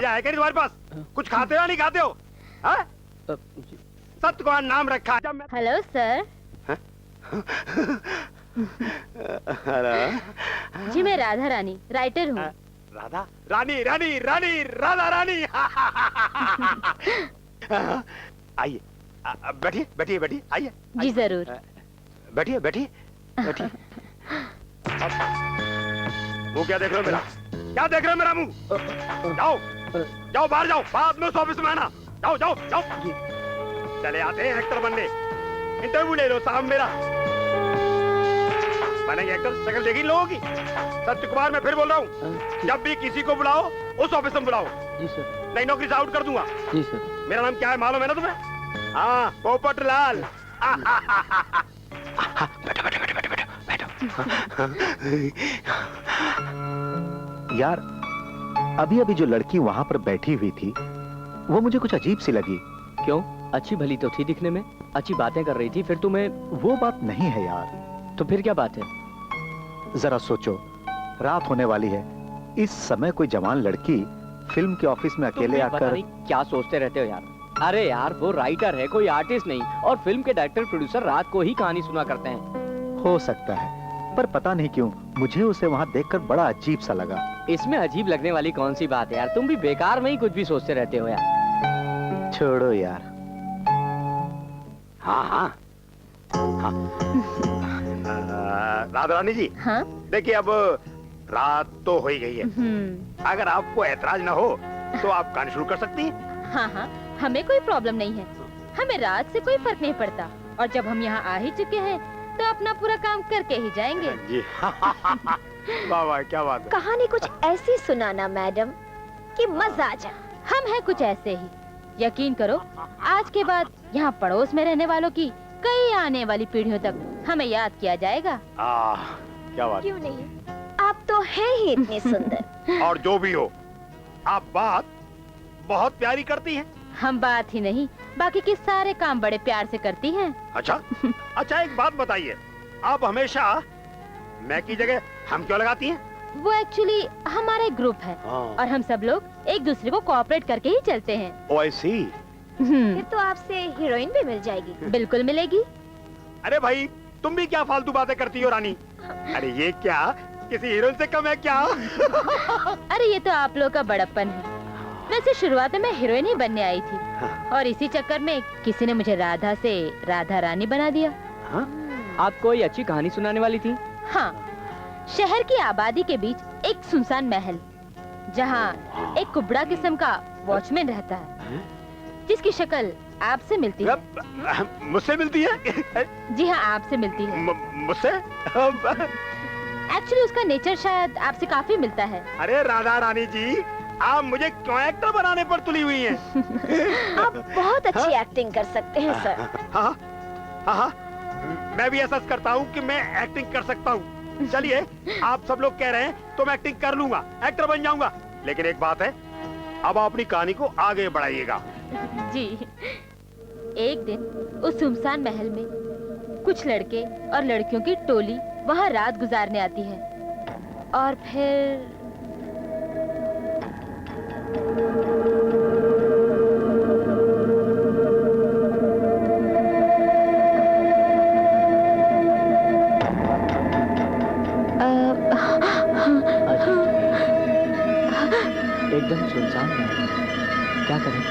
है क्या तुम्हारे पास? कुछ खाते हो या नहीं खाते हो? सत्यवान नाम रखा है। Hello sir. जी मैं राधा रानी राइटर हूँ। राधा रानी रानी रानी राधा रानी। आइए बैठिए बैठिए बैठिए आइए। जी जरूर बैठिए बैठिए बैठिए। वो क्या देख रहे हो मेरा? क्या देख रहे हो मेरा मुंह? जाओ जाओ बाहर जाओ, बाद में उस ऑफिस में आना। जाओ जाओ जाओ। चले आते हैं एक्टर बनने। इंटरव्यू ले लो साहब मेरा। बनेंगे एक्टर, शक्ल देखी लोगों की। सत्य कुमार मैं फिर बोल रहा हूँ, जब भी किसी को बुलाओ उस ऑफिस में बुलाओ। जी सर। नहीं नौकरी से आउट कर दूंगा। जी सर। मेरा नाम क्या है मालूम है ना तुम्हें? हाँ पोपट लाल। बैठो बैठो बैठो बैठो बैठो बैठो। यार अभी अभी जो लड़की वहां पर बैठी हुई थी वो मुझे कुछ अजीब सी लगी। क्यों? अच्छी भली तो थी दिखने में, अच्छी बातें कर रही थी, फिर तुम्हें? वो बात नहीं है यार। तो फिर क्या बात है? जरा सोचो, रात होने वाली है, इस समय कोई जवान लड़की फिल्म के ऑफिस में अकेले आकर क्या सोचते रहते हो यार? अरे यार वो राइटर है, कोई आर्टिस्ट नहीं, और फिल्म के डायरेक्टर प्रोड्यूसर रात को ही कहानी सुना करते हैं। हो सकता है, पर पता नहीं क्यों मुझे उसे वहां देखकर बड़ा अजीब सा लगा। इसमें अजीब लगने वाली कौन सी बात है यार? तुम भी बेकार में ही कुछ भी सोचते रहते हो यार। छोड़ो यार। हाँ हाँ हाँ। राधा रानी जी। हाँ? देखिए अब रात तो हो ही गई है, अगर आपको ऐतराज ना हो तो आप गाना शुरू कर सकती हैं। हाँ हाँ हमें कोई प्रॉब्लम नहीं है, हमें रात से कोई फर्क नहीं पड़ता, और जब हम यहाँ आ ही चुके हैं तो अपना पूरा काम करके ही जाएंगे। जी। वाह वाह क्या बात है। कहानी कुछ ऐसी सुनाना मैडम कि मजा आ जाए। हम हैं कुछ ऐसे ही, यकीन करो आज के बाद यहाँ पड़ोस में रहने वालों की कई आने वाली पीढ़ियों तक हमें याद किया जाएगा। क्या बात। क्यों नहीं, आप तो हैं ही इतने सुंदर। और जो भी हो, आप बात बहुत प्यारी करती हैं। हम बात ही नहीं बाकी के सारे काम बड़े प्यार से करती हैं। अच्छा अच्छा एक बात बताइए, आप हमेशा मैं की जगह हम क्यों लगाती हैं? वो एक्चुअली हमारा ग्रुप है और हम सब लोग एक दूसरे को कोऑपरेट करके ही चलते हैं। ओह आई सी। फिर तो आपसे हीरोइन भी मिल जाएगी। बिल्कुल मिलेगी। अरे भाई तुम भी क्या फालतू बातें करती हो रानी? अरे ये क्या किसी हीरोइन से कम है क्या? अरे ये तो आप लोग का बड़प्पन है। वैसे शुरुआत में मैं हीरोइन ही बनने आई थी और इसी चक्कर में किसी ने मुझे राधा से राधा रानी बना दिया। आप कोई अच्छी कहानी सुनाने वाली थी? हाँ, शहर की आबादी के बीच एक सुनसान महल, जहाँ एक कुबड़ा किस्म का वॉचमैन रहता है, जिसकी शक्ल आपसे मिलती है। मुझसे मिलती है? जी हाँ आपसे मिलती है। मुझसे? एक्चुअली उसका नेचर शायद आपसे काफी मिलता है। अरे राधा रानी जी, आप मुझे क्यों एक्टर बनाने पर तुली हुई हैं? आप बहुत अच्छी एक्टिंग कर सकते हैं सर। हाँ हाँ हाँ, मैं भी एहसास करता हूँ कि मैं एक्टिंग कर सकता हूँ। चलिए आप सब लोग कह रहे हैं तो मैं एक्टिंग कर लूंगा, एक्टर बन जाऊंगा, लेकिन एक बात है, अब आप अपनी कहानी को आगे बढ़ाइएगा। जी। एक दिन उस सुनसान महल में कुछ लड़के और लड़कियों की टोली वहाँ रात गुजारने आती है और फिर एकदम सुनसान है, क्या करें?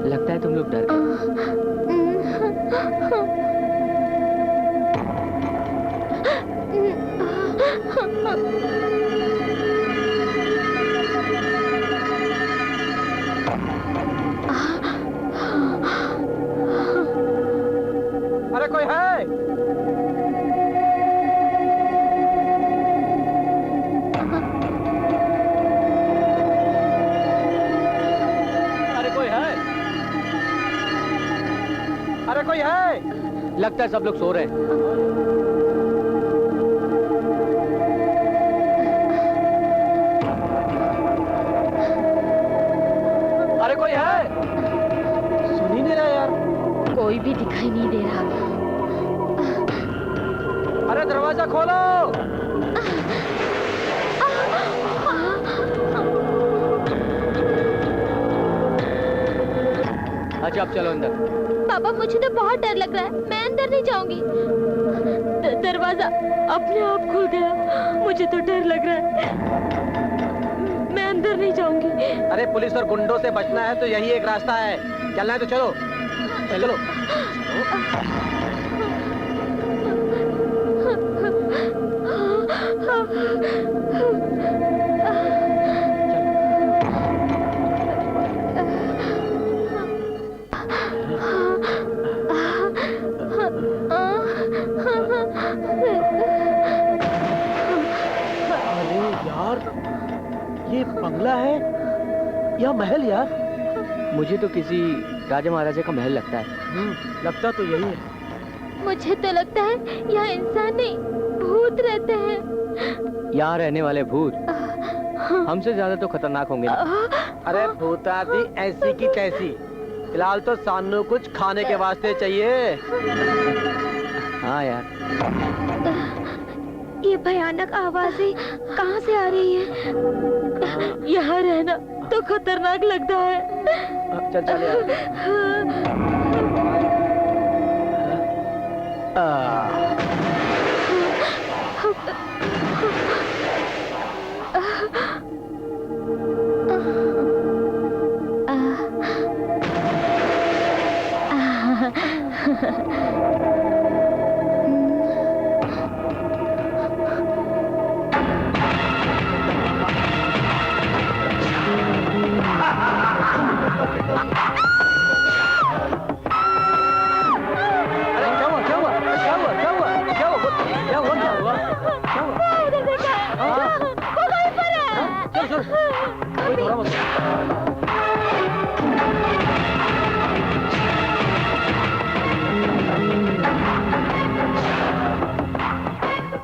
लगता है तुम लोग डर गए। अरे कोई है? कोई है? लगता है सब लोग सो रहे हैं। अरे कोई है? सुन ही नहीं रहा यार। कोई भी दिखाई नहीं दे रहा। अरे दरवाजा खोलो। अच्छा अब चलो अंदर। पापा मुझे तो बहुत डर लग रहा है, मैं अंदर नहीं जाऊंगी। दरवाजा अपने आप खुल गया, मुझे तो डर लग रहा है, मैं अंदर नहीं जाऊंगी। अरे पुलिस और गुंडों से बचना है तो यही एक रास्ता है, चलना है तो चलो चलो। अरे यार, ये बंगला है या महल यार? मुझे तो किसी राजा महाराजा का महल लगता है। लगता तो यही है। मुझे तो लगता है यहाँ इंसान नहीं, भूत रहते हैं। यहाँ रहने वाले भूत हमसे ज्यादा तो खतरनाक होंगे ना। अरे भूतादी ऐसी की तैसी, फिलहाल तो सानू कुछ खाने के वास्ते चाहिए। हाँ यार। ये भयानक आवाजें कहाँ से आ रही है? यहाँ रहना तो खतरनाक लगता है। चल चल यार।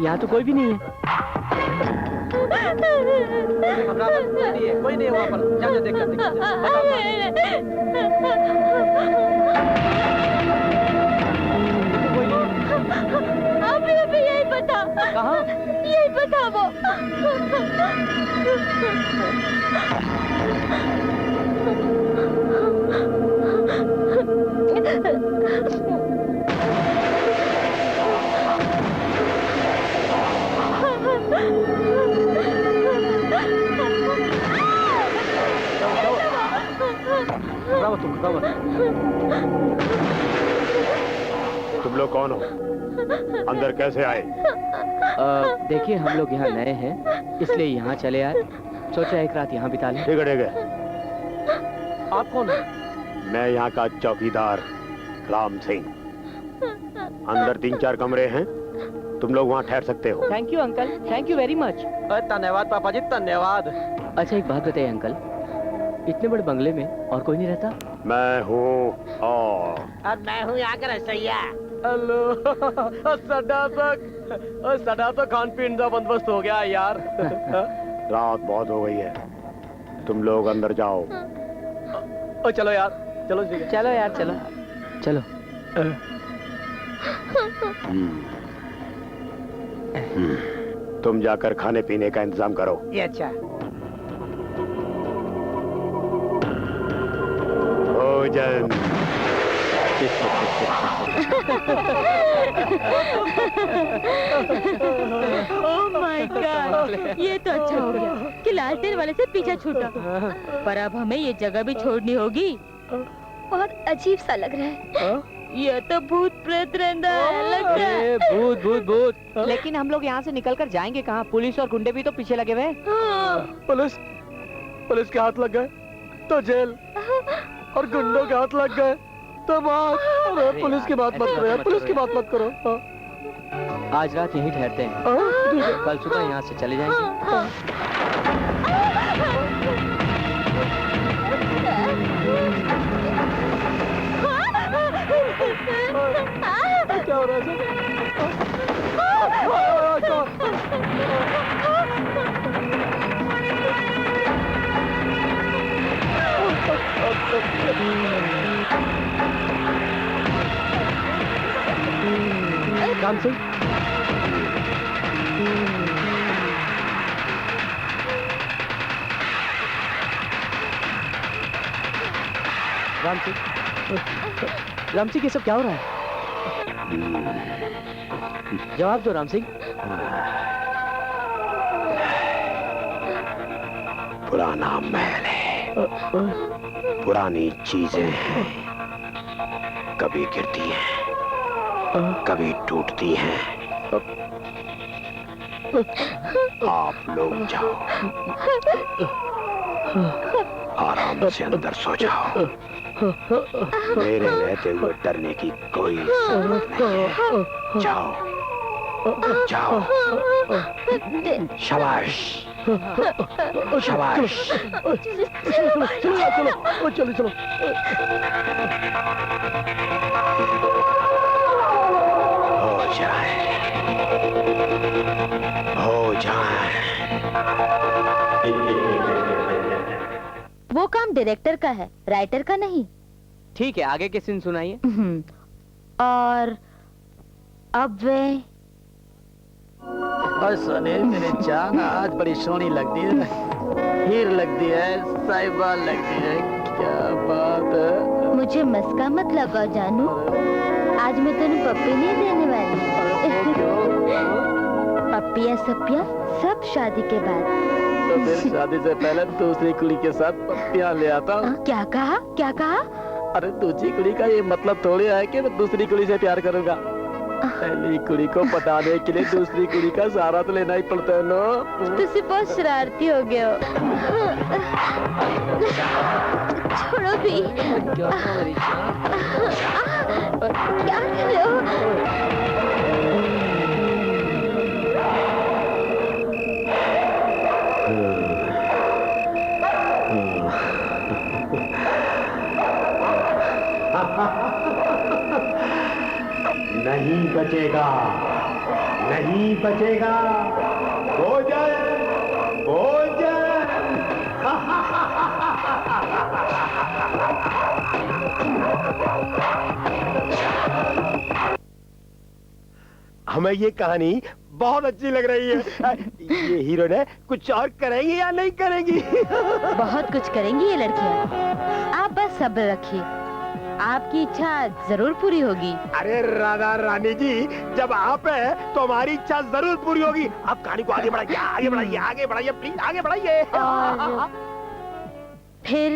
यहाँ तो कोई भी नहीं है। कोई नहीं है वहाँ पर। जा जा देख कर अभी यही बता। कहाँ? यही बता वो। तुम लोग कौन हो? अंदर कैसे आए? देखिए हम लोग यहाँ नए हैं, इसलिए यहाँ चले आए। सोचा एक रात यहाँ बिता लें। ठीक है। आप कौन है? मैं यहाँ का चौकीदार राम सिंह। अंदर 3-4 कमरे हैं, तुम लोग वहाँ ठहर सकते हो। Thank you uncle, thank you very much. धन्यवाद पापा जी, धन्यवाद। अच्छा एक बात बताइए अंकल, इतने बड़े बंगले में और कोई नहीं रहता? मैं हूँ और मैं हूँ यहाँ का रसैया। हेलो। सदा तो खान पीन का बंदोबस्त हो गया यार। रात बहुत हो गई है, तुम लोग अंदर जाओ। ओ चलो यार, चलो ठीक है। चलो यार चलो चलो। तुम जाकर खाने पीने का इंतजाम करो। ये अच्छा। भोजन। ओह माय गॉड, ये तो अच्छा हो गया कि लालटेन वाले से पीछा छूटा। पर अब हमें ये जगह भी छोड़नी होगी। बहुत अजीब सा लग रहा है। ये तो भूत प्रेत रहता है लगता है। भूत भूत भूत। लेकिन हम लोग यहाँ से निकलकर जाएंगे कहाँ? पुलिस और गुंडे भी तो पीछे लगे हुए। पुलिस के हाथ लग गए तो जेल, और गुंडों के हाथ लग गए तो मौत। अरे पुलिस की बात मत करो यार, पुलिस की बात मत करो। आज रात यहीं ठहरते हैं, कल सुबह यहाँ से चले जाएंगे। राम सिंह, राम सिंह, राम सिंह, ये सब क्या हो रहा है? जवाब दो राम सिंह। पुराना महल है, पुरानी चीजें हैं, कभी गिरती हैं, कभी टूटती हैं। आप लोग जाओ, आराम से अंदर सो जाओ। मेरे रहते हुए डरने की कोई जरूरत नहीं है। जाओ जाओ। शाबाश शाबाश। चलो चलो। हो जाए, हो जाए। वो काम डायरेक्टर का है, राइटर का नहीं। ठीक है, आगे के सीन सुनाइए। और अब वे सने मेरे जान आज बड़ी सोहनी लगती है, हीर लगती है, साहिबा लगती है। क्या बात है। मुझे मस्का मत लगा जानू, आज मैं तेने पप्पी नहीं देने वाली। पप्पिया सपिया सब शादी के बाद। तो फिर शादी से पहले दूसरी कुड़ी के साथ पप्पियां ले आता हूँ। क्या कहा, क्या कहा? अरे दूसरी कुड़ी का ये मतलब थोड़ी है कि मैं दूसरी कुड़ी से प्यार करूंगा। पहली कुड़ी को पटाने के लिए दूसरी कुड़ी का सहारा तो लेना ही पड़ता है ना। तुझसे बहुत शरारती हो गए हो। छोड़ो भी। क्या कर रहे हो? नहीं बचेगा, नहीं बचेगा। भोजन भोजन। हमें ये कहानी बहुत अच्छी लग रही है। ये हीरो ने कुछ और करेंगी या नहीं करेंगी? बहुत कुछ करेंगी ये लड़कियां। आप बस सब्र रखिए, आपकी इच्छा जरूर पूरी होगी। अरे राधा रानी जी, जब आप है तो हमारी इच्छा जरूर पूरी होगी। आप कहानी को आगे बढ़ाइए, आगे बढ़ाइए, आगे बढ़ाइए, प्लीज आगे बढ़ाइए। और फिर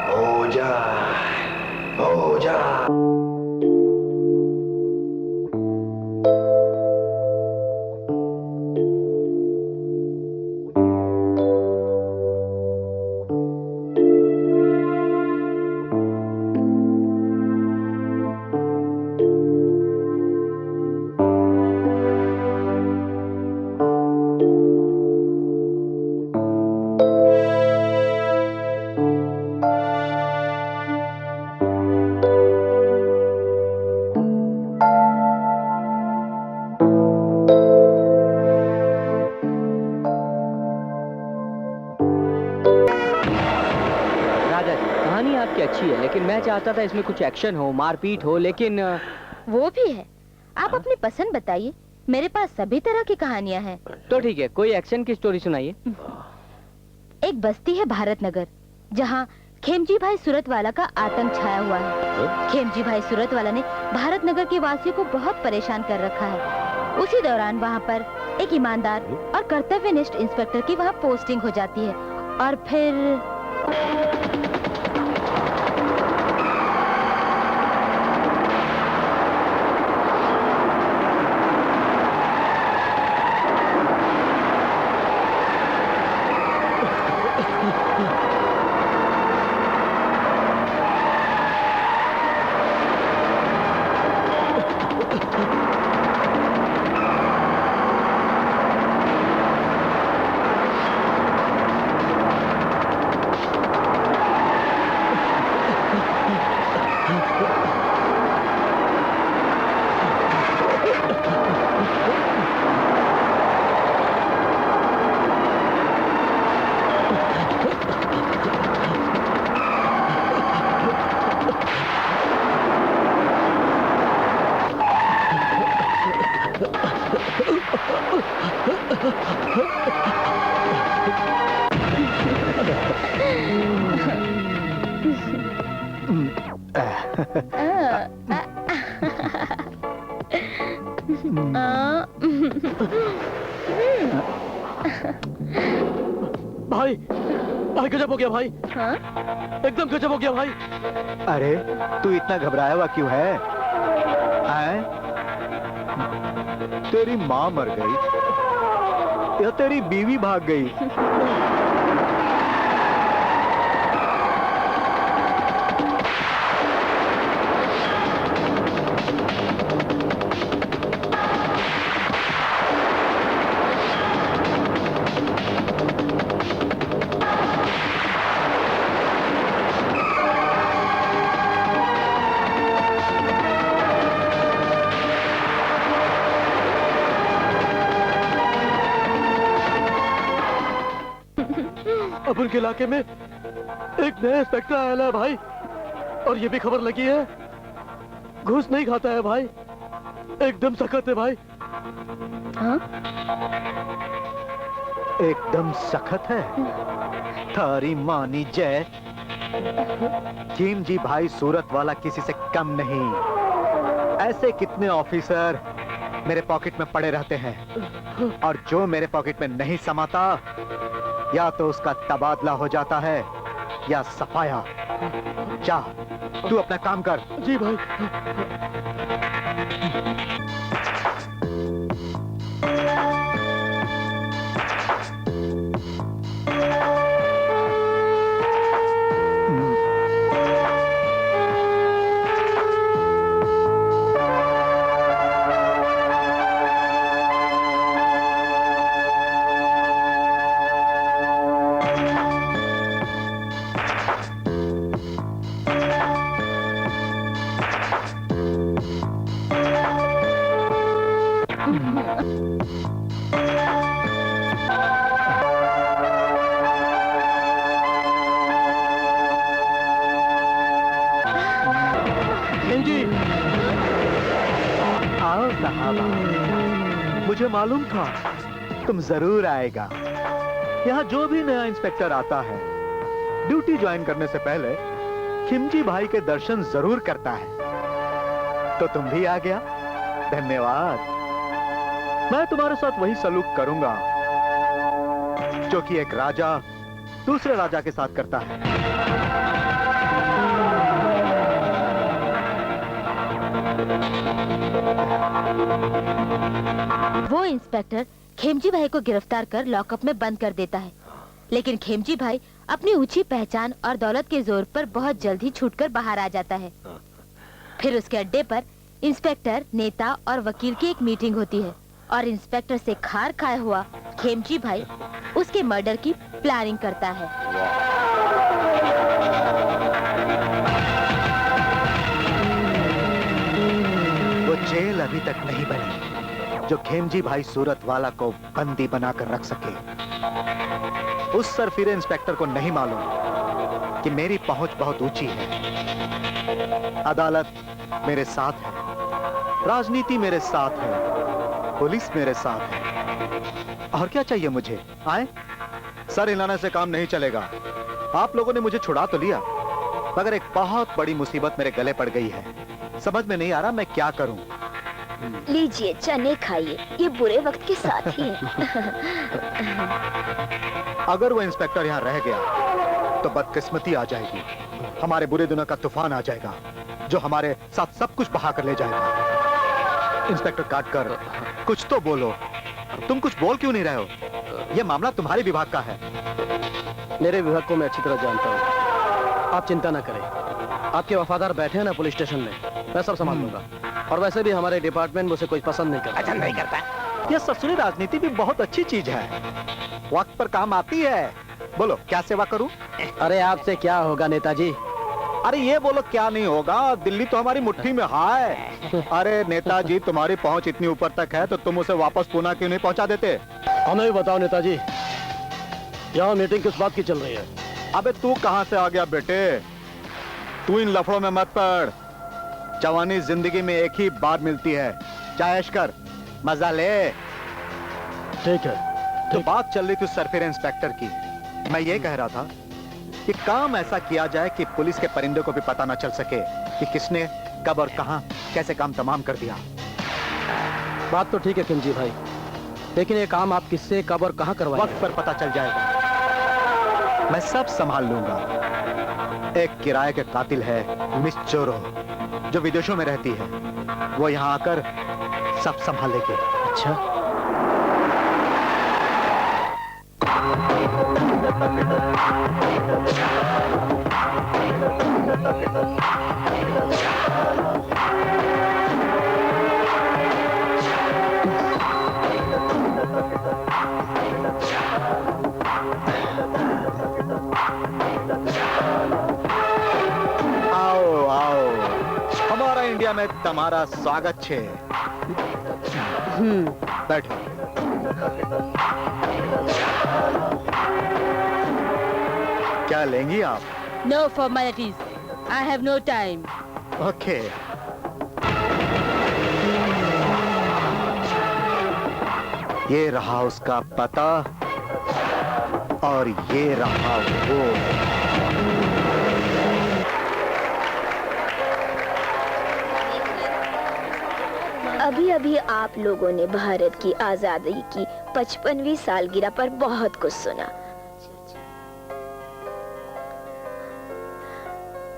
हो जाए, हो जाए। अच्छी है, लेकिन मैं चाहता था इसमें कुछ एक्शन हो, मारपीट हो, लेकिन वो भी है। आप अपनी पसंद बताइए, मेरे पास सभी तरह की कहानियां हैं। तो ठीक है, कोई एक्शन की स्टोरी सुनाइए। एक बस्ती है भारत नगर, जहाँ खेमजी भाई सूरतवाला का आतंक छाया हुआ है। खेमजी भाई सूरतवाला ने भारत नगर के वासियों को बहुत परेशान कर रखा है। उसी दौरान वहाँ पर एक ईमानदार और कर्तव्यनिष्ठ इंस्पेक्टर की वहाँ पोस्टिंग हो जाती है और फिर भाई भाई गजब हो गया भाई, हाँ? एकदम गजब हो गया भाई। अरे तू इतना घबराया हुआ क्यों है? हैं? तेरी माँ मर गई या तेरी बीवी भाग गई? अपन के इलाके में एक नया इंस्पेक्टर आया है भाई, और ये भी खबर लगी है घूस नहीं खाता है भाई, एकदम सख्त है भाई। हाँ? एकदम सख्त है? थारी मानी जय। खीमजी भाई सूरत वाला किसी से कम नहीं। ऐसे कितने ऑफिसर मेरे पॉकेट में पड़े रहते हैं, और जो मेरे पॉकेट में नहीं समाता या तो उसका तबादला हो जाता है या सफाया। जा तू अपना काम कर। जी भाई। आओ साहब, मुझे मालूम था तुम जरूर आएगा। यहाँ जो भी नया इंस्पेक्टर आता है ड्यूटी ज्वाइन करने से पहले खिमजी भाई के दर्शन जरूर करता है। तो तुम भी आ गया, धन्यवाद। मैं तुम्हारे साथ वही सलूक करूंगा जो कि एक राजा दूसरे राजा के साथ करता है। वो इंस्पेक्टर खेमजी भाई को गिरफ्तार कर लॉकअप में बंद कर देता है, लेकिन खेमजी भाई अपनी ऊंची पहचान और दौलत के जोर पर बहुत जल्द ही छूटकर बाहर आ जाता है। फिर उसके अड्डे पर इंस्पेक्टर, नेता और वकील की एक मीटिंग होती है, और इंस्पेक्टर से खार खाया हुआ खेमजी भाई उसके मर्डर की प्लानिंग करता है। वो जेल अभी तक नहीं बनी जो खेमजी भाई सूरत वाला को बंदी बनाकर रख सके। उस सरफिरे इंस्पेक्टर को नहीं मालूम कि मेरी पहुंच बहुत ऊंची है। अदालत मेरे साथ है, राजनीति मेरे साथ है, पुलिस मेरे साथ है। और क्या चाहिए मुझे? आए? सर हिलाने से काम नहीं चलेगा। आप लोगों ने मुझे छुड़ा तो लिया, मगर एक बहुत बड़ी मुसीबत मेरे गले पड़ गई है। समझ में नहीं आ रहा मैं क्या करूं। लीजिए चने खाइए, ये बुरे वक्त के साथ ही है। अगर वो इंस्पेक्टर यहाँ रह गया तो बदकिस्मती आ जाएगी। हमारे बुरे दिनों का तूफान आ जाएगा जो हमारे साथ सब कुछ बहा कर ले जाएगा। इंस्पेक्टर काट कर कुछ तो बोलो। तुम कुछ बोल क्यों नहीं रहे हो? यह मामला तुम्हारे विभाग का है। मेरे विभाग को मैं अच्छी तरह जानता हूँ, आप चिंता ना करें। आपके वफादार बैठे हैं ना पुलिस स्टेशन में, मैं सब संभाल लूंगा। और वैसे भी हमारे डिपार्टमेंट मुझे कोई पसंद नहीं करता। अच्छा नहीं करता? यह ससुरी राजनीति भी बहुत अच्छी चीज है, वक्त पर काम आती है। बोलो क्या सेवा करूं? अरे आपसे क्या होगा नेताजी? अरे ये बोलो क्या नहीं होगा, दिल्ली तो हमारी मुट्ठी में है। अरे नेताजी तुम्हारी पहुंच इतनी ऊपर तक है तो तुम उसे वापस पूना क्यों नहीं पहुंचा देते? हमें भी बताओ नेताजी, यहाँ मीटिंग किस बात की चल रही है? अबे तू कहां से आ गया बेटे? तू इन लफड़ों में मत पड़। जवानी जिंदगी में एक ही बार मिलती है, चाहे ऐश कर, मजा ले। ठीक है, तो बात चल रही थी सरफिर इंस्पेक्टर की। मैं ये कह रहा था कि काम ऐसा किया जाए कि पुलिस के परिंदे को भी पता न चल सके कि किसने कब और कहां कैसे काम तमाम कर दिया। बात तो ठीक है खिमजी भाई, लेकिन ये काम आप किससे कब और कहां करवाएंगे? वक्त पर पता चल जाएगा, मैं सब संभाल लूंगा। एक किराए के कातिल है मिस चोरो, जो विदेशों में रहती है। वो यहाँ आकर सब संभालेगी। अच्छा, आओ आओ, हमारा इंडिया में तुम्हारा स्वागत छे। बैठो। क्या लेंगी आप? No formalities. I have no time. Okay. ये रहा उसका पता और ये रहा वो। अभी अभी आप लोगों ने भारत की आजादी की 55वीं सालगिरह पर बहुत कुछ सुना।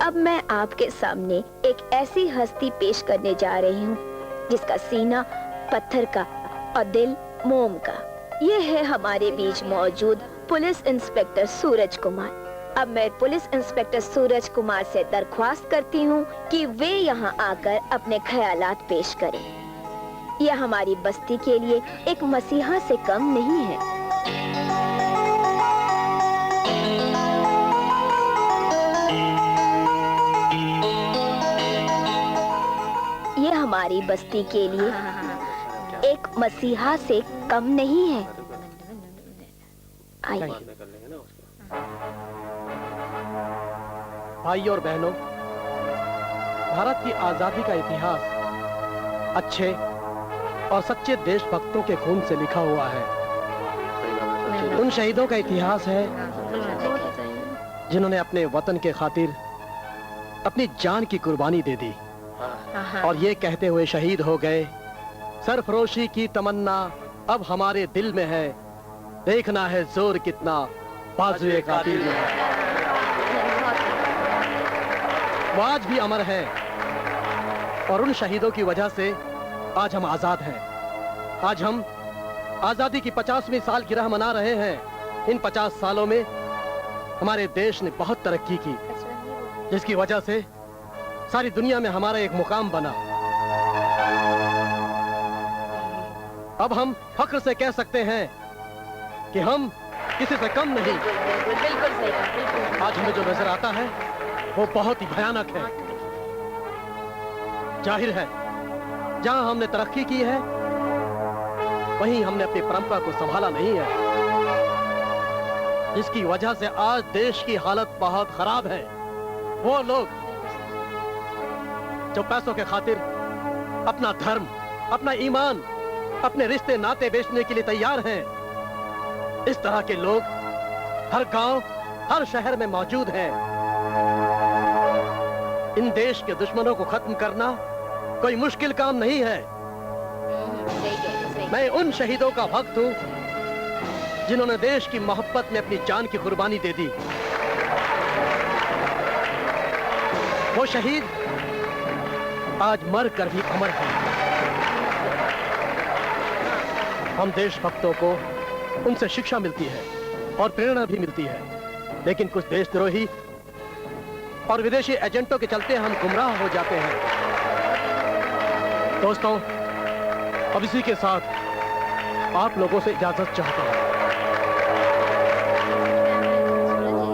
अब मैं आपके सामने एक ऐसी हस्ती पेश करने जा रही हूँ जिसका सीना पत्थर का और दिल मोम का। ये है हमारे बीच मौजूद पुलिस इंस्पेक्टर सूरज कुमार। अब मैं पुलिस इंस्पेक्टर सूरज कुमार से दरख्वास्त करती हूँ कि वे यहाँ आकर अपने ख्यालात पेश करें। यह हमारी बस्ती के लिए एक मसीहा से कम नहीं है। ये हमारी बस्ती के लिए एक मसीहा से कम नहीं है। आइए। भाई और बहनों, भारत की आजादी का इतिहास अच्छे और सच्चे देशभक्तों के खून से लिखा हुआ है। उन शहीदों का इतिहास है जिन्होंने अपने वतन के खातिर अपनी जान की कुर्बानी दे दी और ये कहते हुए शहीद हो गए, सरफरोशी की तमन्ना अब हमारे दिल में है, देखना है जोर कितना बाजुए कातिल में है। वो आज भी अमर है और उन शहीदों की वजह से आज हम आजाद हैं। आज हम आजादी की 50वीं सालगिरह मना रहे हैं। इन 50 सालों में हमारे देश ने बहुत तरक्की की, जिसकी वजह से सारी दुनिया में हमारा एक मुकाम बना। अब हम फख्र से कह सकते हैं कि हम किसी से कम नहीं। आज हमें जो नजर आता है वो बहुत ही भयानक है। जाहिर है जहां हमने तरक्की की है वहीं हमने अपनी परंपरा को संभाला नहीं है, जिसकी वजह से आज देश की हालत बहुत खराब है। वो लोग जो पैसों के खातिर अपना धर्म, अपना ईमान, अपने रिश्ते नाते बेचने के लिए तैयार हैं, इस तरह के लोग हर गांव, हर शहर में मौजूद हैं। इन देश के दुश्मनों को खत्म करना कोई मुश्किल काम नहीं है। मैं उन शहीदों का भक्त हूं जिन्होंने देश की मोहब्बत में अपनी जान की कुर्बानी दे दी। वो शहीद आज मर कर भी अमर हैं। हम देशभक्तों को उनसे शिक्षा मिलती है और प्रेरणा भी मिलती है, लेकिन कुछ देशद्रोही और विदेशी एजेंटों के चलते हम गुमराह हो जाते हैं। दोस्तों, अब इसी के साथ आप लोगों से इजाजत चाहता हूं।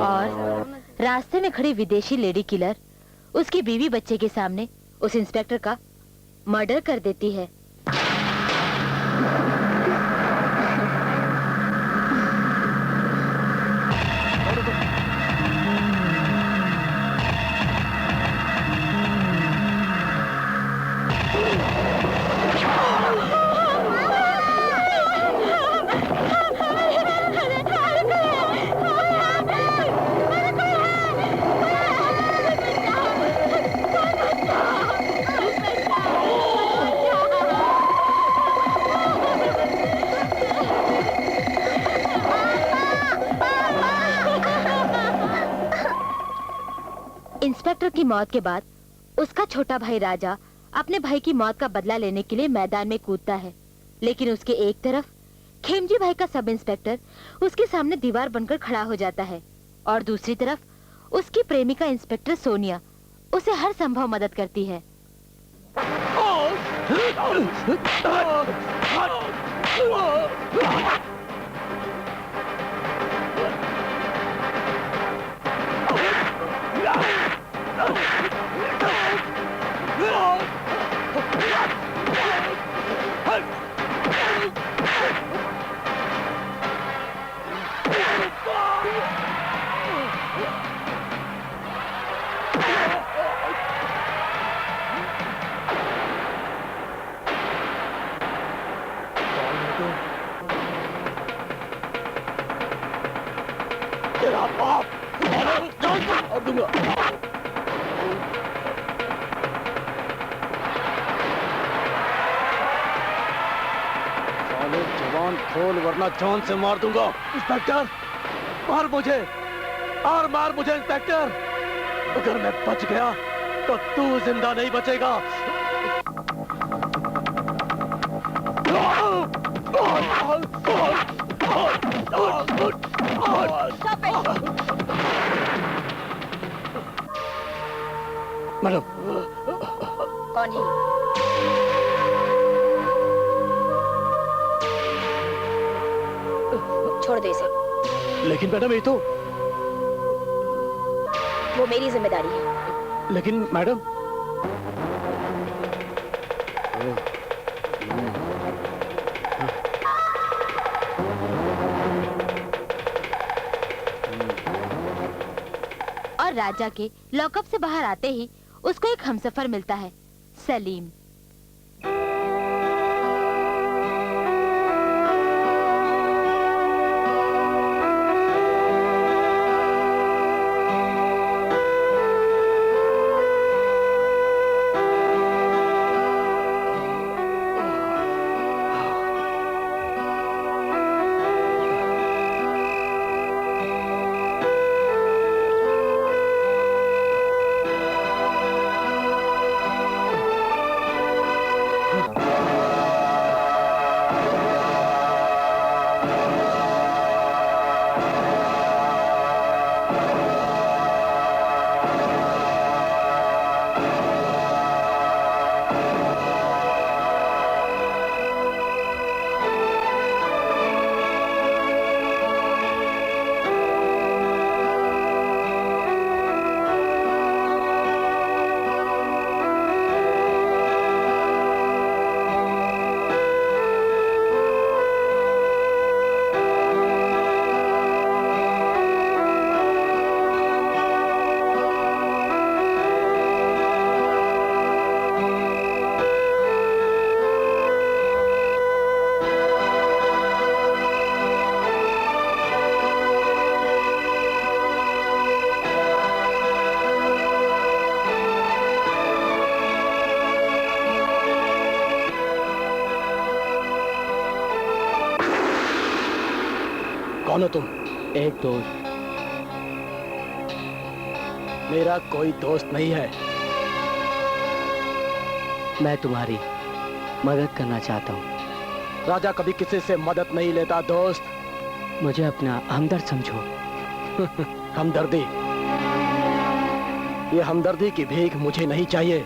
और रास्ते में खड़ी विदेशी लेडी किलर उसकी बीवी बच्चे के सामने उस इंस्पेक्टर का मर्डर कर देती है। की मौत के बाद उसका छोटा भाई राजा अपने भाई की मौत का बदला लेने के लिए मैदान में कूदता है, लेकिन उसके एक तरफ खेमजी भाई का सब इंस्पेक्टर उसके सामने दीवार बनकर खड़ा हो जाता है और दूसरी तरफ उसकी प्रेमिका इंस्पेक्टर सोनिया उसे हर संभव मदद करती है। तेरा बाप जान को दूंगा। साले जवान खोल वरना जान से मार दूंगा। इंस्पेक्टर मार मुझे और मार मुझे इंस्पेक्टर। अगर मैं बच गया तो तू जिंदा नहीं बचेगा। मैडम कौन है? छोड़ दे इसे। लेकिन मैडम ये तो वो मेरी जिम्मेदारी है। लेकिन मैडम और राजा के लॉकअप से बाहर आते ही उसको एक हमसफर मिलता है, सलीम। कौन हो तुम? एक दोस्त। मेरा कोई दोस्त नहीं है। मैं तुम्हारी मदद करना चाहता हूँ। राजा कभी किसी से मदद नहीं लेता दोस्त। मुझे अपना हमदर्द समझो। हमदर्दी? ये हमदर्दी की भीख मुझे नहीं चाहिए।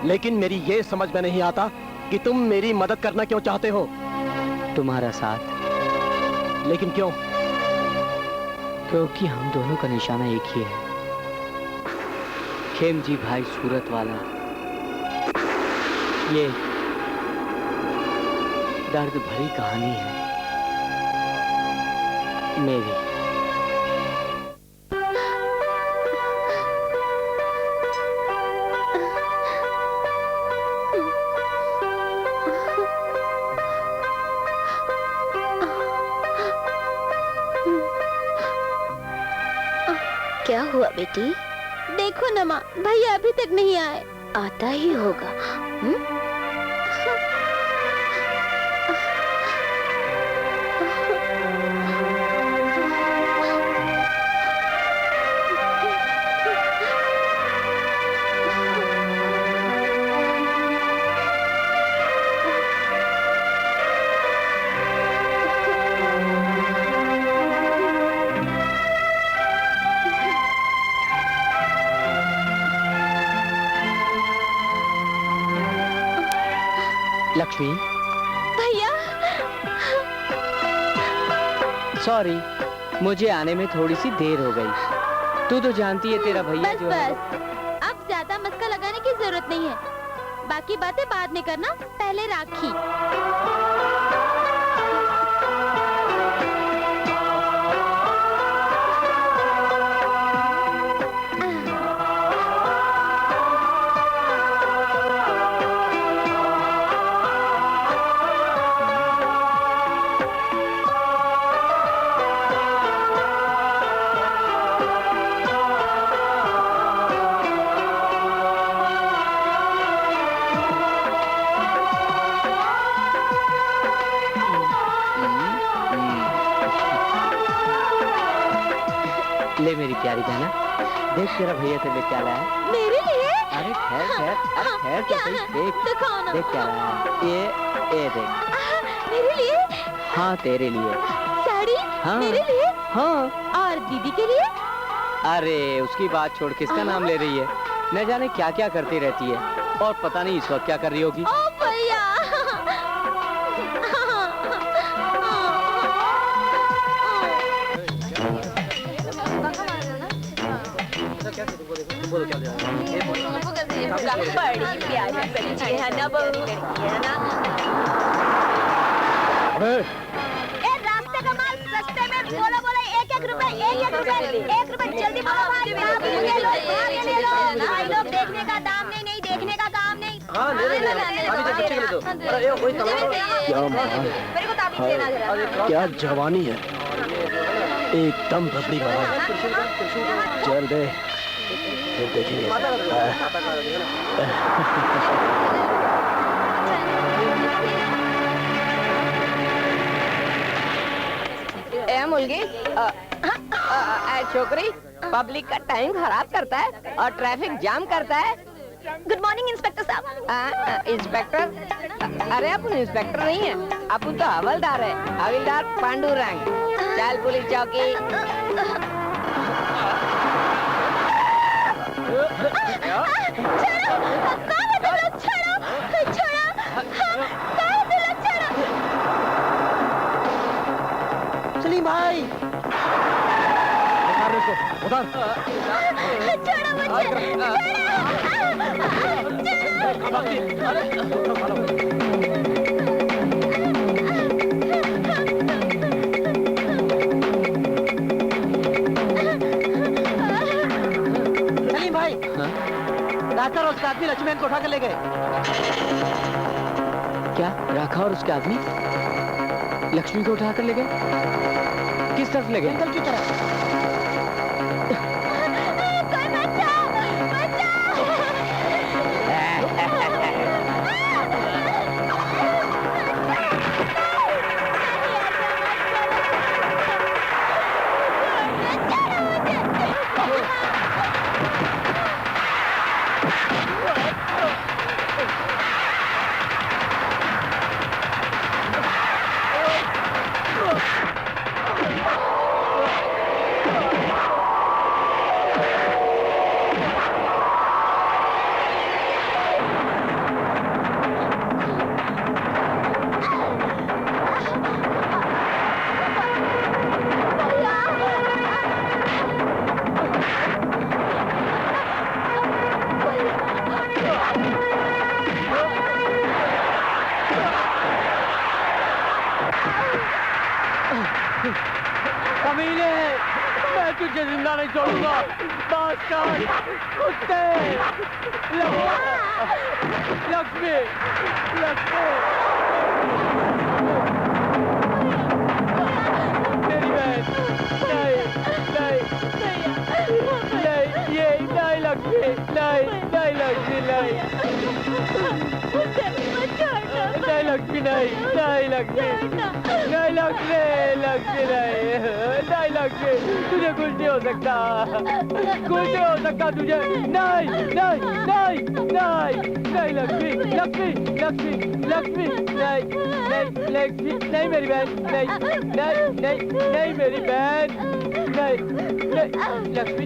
लेकिन मेरी ये समझ में नहीं आता कि तुम मेरी मदद करना क्यों चाहते हो? तुम्हारा साथ। लेकिन क्यों? क्योंकि हम दोनों का निशाना एक ही है, खेमजी भाई सूरत वाला। ये दर्द भरी कहानी है मेरी। क्या हुआ बेटी? देखो ना माँ, भैया अभी तक नहीं आए। आता ही होगा। लक्ष्मी, भैया सॉरी, मुझे आने में थोड़ी सी देर हो गई। तू तो जानती है तेरा भैया बस जो है। बस, अब ज्यादा मस्का लगाने की जरूरत नहीं है। बाकी बातें बाद में करना, पहले राखी। ले मेरी प्यारी बहना, देख तेरा भैया तेरे लिए क्या लाया है। मेरे लिए? अरे ठहर ठहर, अरे ठहर तो सही, देख दिखाओ ना। देख क्या लाया है। ये देख। मेरे लिए? हाँ तेरे लिए। साड़ी? हाँ। मेरे लिए? हाँ। और दीदी के लिए? अरे उसकी बात छोड़, किसका नाम ले रही है? न जाने क्या क्या करती रहती है, और पता नहीं इस वक्त क्या कर रही होगी। ओ भैया। बड़ी प्यारी बच्ची है ना, बहू लड़की है ना। रास्ते का माल सस्ते में, बोलो बोलो, 1-1 रुपए, 1-1 रुपए, 1 रुपए, जल्दी बोलो भाई, ले लो, ले लो। भाई लोग देखने का दाम नहीं, नहीं देखने का काम नहीं। हाँ, ले लो। अरे कोई क्या मान, मेरे को ताबीज देना जरा। क्या जवानी है, एकदम रबड़ी बना। चल दे, फिर देखेंगे। ए मुलगी, छोकरी पब्लिक का टाइम खराब करता है और ट्रैफिक जाम करता है। गुड मॉर्निंग इंस्पेक्टर साहब। इंस्पेक्टर? अरे अपन इंस्पेक्टर नहीं है, अपन तो हवलदार है, हवलदार पांडुरंग। चल पुलिस चौकी। सलीम भाई, उधर सलीम भाई, राठौर और उसका आदमी लक्ष्मण को उठा के ले गए। क्या राखा और उसके आदमी लक्ष्मी को उठा कर ले गए? किस तरफ ले गए? जंगल की तरफ। कमीने, मैं तुझे जिंदा नहीं छोड़ूंगा। बास्टर्ड, कुत्ते, लक्ष्मी, मेरी बहन, नहीं, ये नहीं लक्ष्मी, नहीं लक्ष्मी, नहीं लक्ष्मी, नहीं लक्ष्मी, तुझे कुछ नहीं हो सकता, तुझे। नहीं लक्ष्मी, नहीं मेरी बहन, नहीं मेरी बहन, नहीं लक्ष्मी,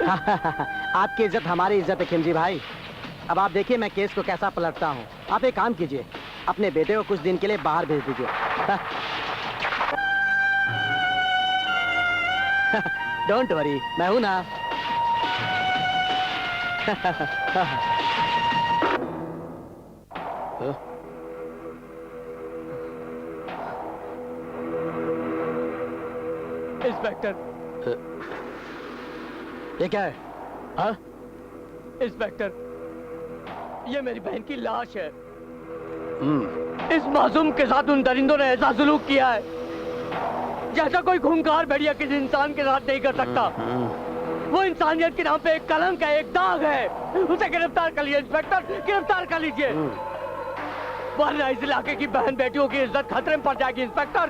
आपकी इज्जत हमारी इज्जत है खिमजी भाई। अब आप देखिए मैं केस को कैसा पलटता हूँ। आप एक काम कीजिए, अपने बेटे को कुछ दिन के लिए बाहर भेज दीजिए। डोंट वरी, मैं हूं ना। इंस्पेक्टर, ये क्या है? हाँ? इंस्पेक्टर, ये मेरी बहन की लाश है। इस मासूम के साथ उन दरिंदों ने ऐसा सलूक किया है जैसा कोई खूंखार भेड़िया किसी इंसान के साथ नहीं कर सकता। वो इंसानियत के नाम पे एक कलंक है, एक दाग है। उसे गिरफ्तार कर लीजिए इंस्पेक्टर, गिरफ्तार कर लीजिए, वरना इस इलाके की बहन बेटियों की इज्जत खतरे में पड़ जाएगी। इंस्पेक्टर,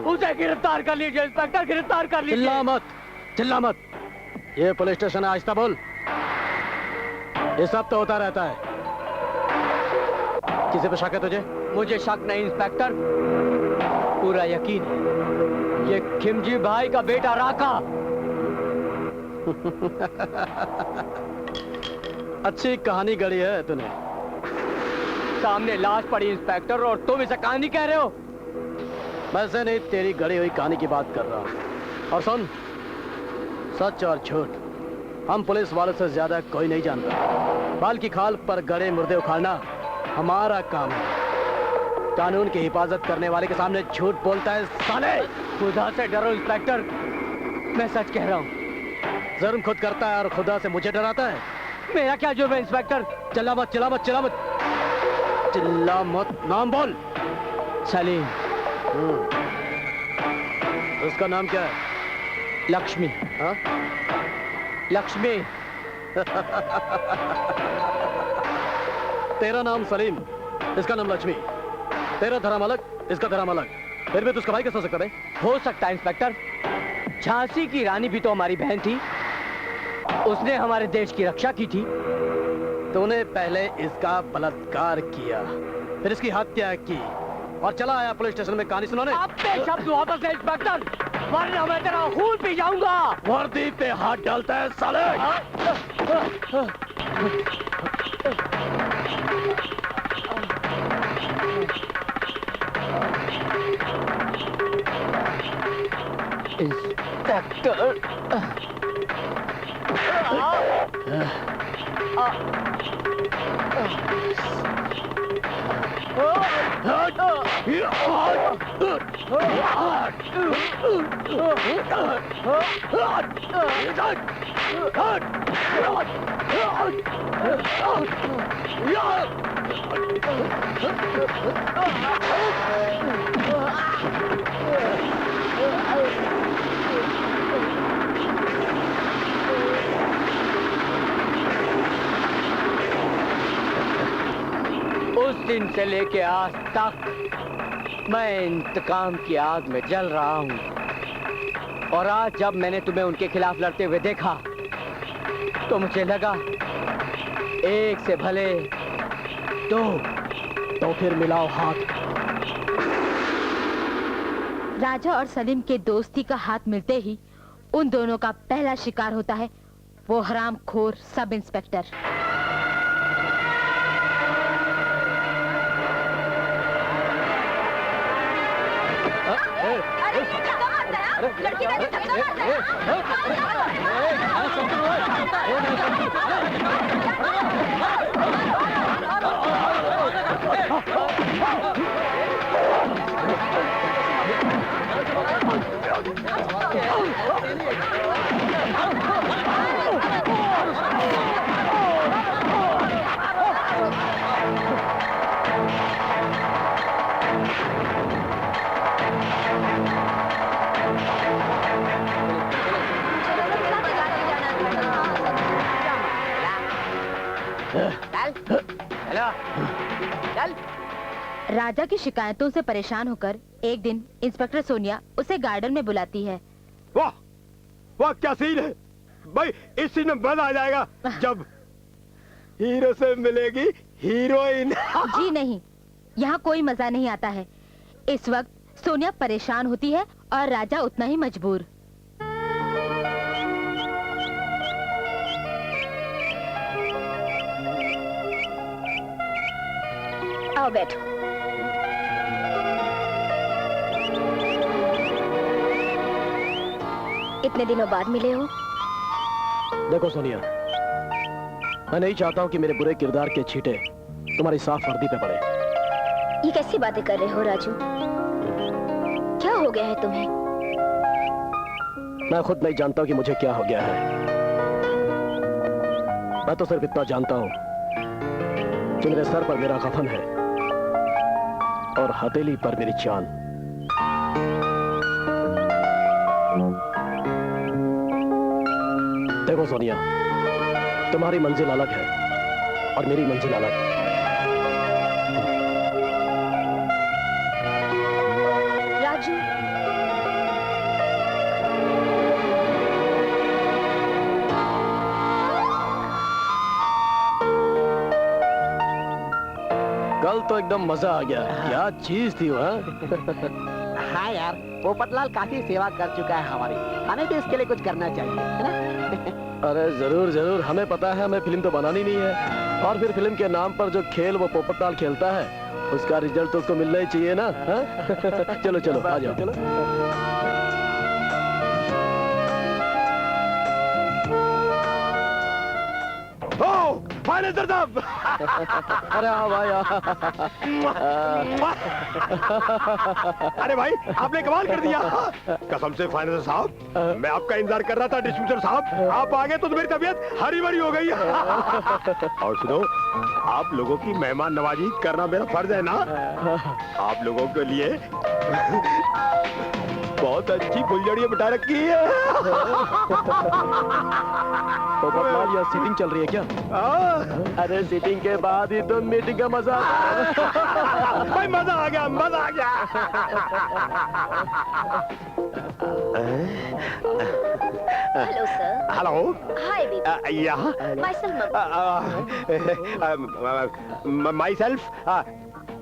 उसे गिरफ्तार कर लीजिए इंस्पेक्टर, गिरफ्तार कर लीजिए। चिल्ला मत, चिल्ला मत। ये पुलिस स्टेशन है, आहिस्ता बोल। ये सब तो होता रहता है। किसी पे शक है तुझे? मुझे शक नहीं इंस्पेक्टर, पूरा यकीन है। ये खिमजी भाई का बेटा राका। अच्छी कहानी गढ़ी है तूने। सामने लाश पड़ी इंस्पेक्टर, और तुम इसे कहानी कह रहे हो? वैसे नहीं, तेरी गढ़ी हुई कहानी की बात कर रहा हूं। और सुन, सच और झूठ हम पुलिस वालों से ज्यादा कोई नहीं जानता। बाल की खाल पर गड़े मुर्दे उखाड़ना हमारा काम है। कानून की हिफाजत करने वाले के सामने झूठ बोलता है साले। खुदा से डरो इंस्पेक्टर, मैं सच कह रहा हूँ। जुर्म खुद करता है और खुदा से मुझे डराता है। मेरा क्या जुर्म है इंस्पेक्टर? चिल्ला मत, चिल्ला मत, चिल्ला मत, चिल्ला मत। नाम बोल। सलीम। उसका नाम क्या है? लक्ष्मी। हाँ? लक्ष्मी। तेरा नाम सलीम, इसका नाम लक्ष्मी। तेरा धर्म अलग, इसका धर्म अलग। फिर भी तो उसका भाई कैसे हो सकता है? हो सकता है इंस्पेक्टर। झांसी की रानी भी तो हमारी बहन थी, उसने हमारे देश की रक्षा की थी। तूने पहले इसका बलात्कार किया, फिर इसकी हत्या की और चला आया पुलिस स्टेशन में कहानी सुनाने। आप बेशब्द वापस है इंस्पेक्टर, वरना मैं तेरा खून पी जाऊंगा। वर्दी पे हाथ डालता है साले। इंस्पेक्टर, उस दिन से लेके आज तक मैं इंतकाम की आग में जल रहा हूँ, और आज जब मैंने तुम्हें उनके खिलाफ लड़ते हुए देखा तो मुझे लगा एक से भले दो। तो फिर मिलाओ हाथ। राजा और सलीम के दोस्ती का हाथ मिलते ही उन दोनों का पहला शिकार होता है वो हरामखोर सब इंस्पेक्टर। लड़की का चल। राजा की शिकायतों से परेशान होकर एक दिन इंस्पेक्टर सोनिया उसे गार्डन में बुलाती है। वाह वाह, क्या सीन है भाई। इस सीन में मजा आ जाएगा जब हीरो से मिलेगी हीरोइन। जी नहीं, यहाँ कोई मजा नहीं आता है। इस वक्त सोनिया परेशान होती है और राजा उतना ही मजबूर। आओ बैठो। इतने दिनों बाद मिले हो। देखो सोनिया, मैं नहीं चाहता हूँ कि मेरे बुरे किरदार के छींटे तुम्हारी साफ वर्दी पे पड़े। ये कैसी बातें कर रहे हो राजू? क्या हो गया है तुम्हें? मैं खुद नहीं जानता कि मुझे क्या हो गया है। मैं तो सिर्फ इतना जानता हूँ कि मेरे सर पर मेरा कफन है और हथेली पर मेरी जान। देखो सोनिया, तुम्हारी मंजिल अलग है और मेरी मंजिल अलग है। राजू, कल तो एकदम मजा आ गया। क्या चीज थी वह? हाँ यार, पोपटलाल काफी सेवा कर चुका है हमारी, हमें भी इसके लिए कुछ करना चाहिए, है ना? अरे जरूर जरूर, हमें पता है, हमें फिल्म तो बनानी नहीं है। और फिर फिल्म के नाम पर जो खेल वो पोपटलाल खेलता है, उसका रिजल्ट तो उसको मिलना ही चाहिए ना। हाँ? चलो चलो आ जाओ। चलो फाइनेंसर साहब। अरे हाँ भाई। अरे भाई, आपने कमाल कर दिया। कसम से फाइनेंसर साहब, मैं आपका इंतजार कर रहा था। डिस्ट्रीब्यूटर साहब आप आ गए तो मेरी तबीयत हरी भरी हो गई। और सुनो, आप लोगों की मेहमान नवाजी करना मेरा फर्ज है ना। आप लोगों के लिए बहुत अच्छी फुलझड़ियाँ बिठा रखी है। पोपटलाल, यह सीटिंग चल रही है क्या? अरे सीटिंग के बाद ही तो मीटिंग का मजा। भाई मजा आ गया, मजा आ गया। Hello sir. Hello. Hi baby. यहाँ माई सेल्फ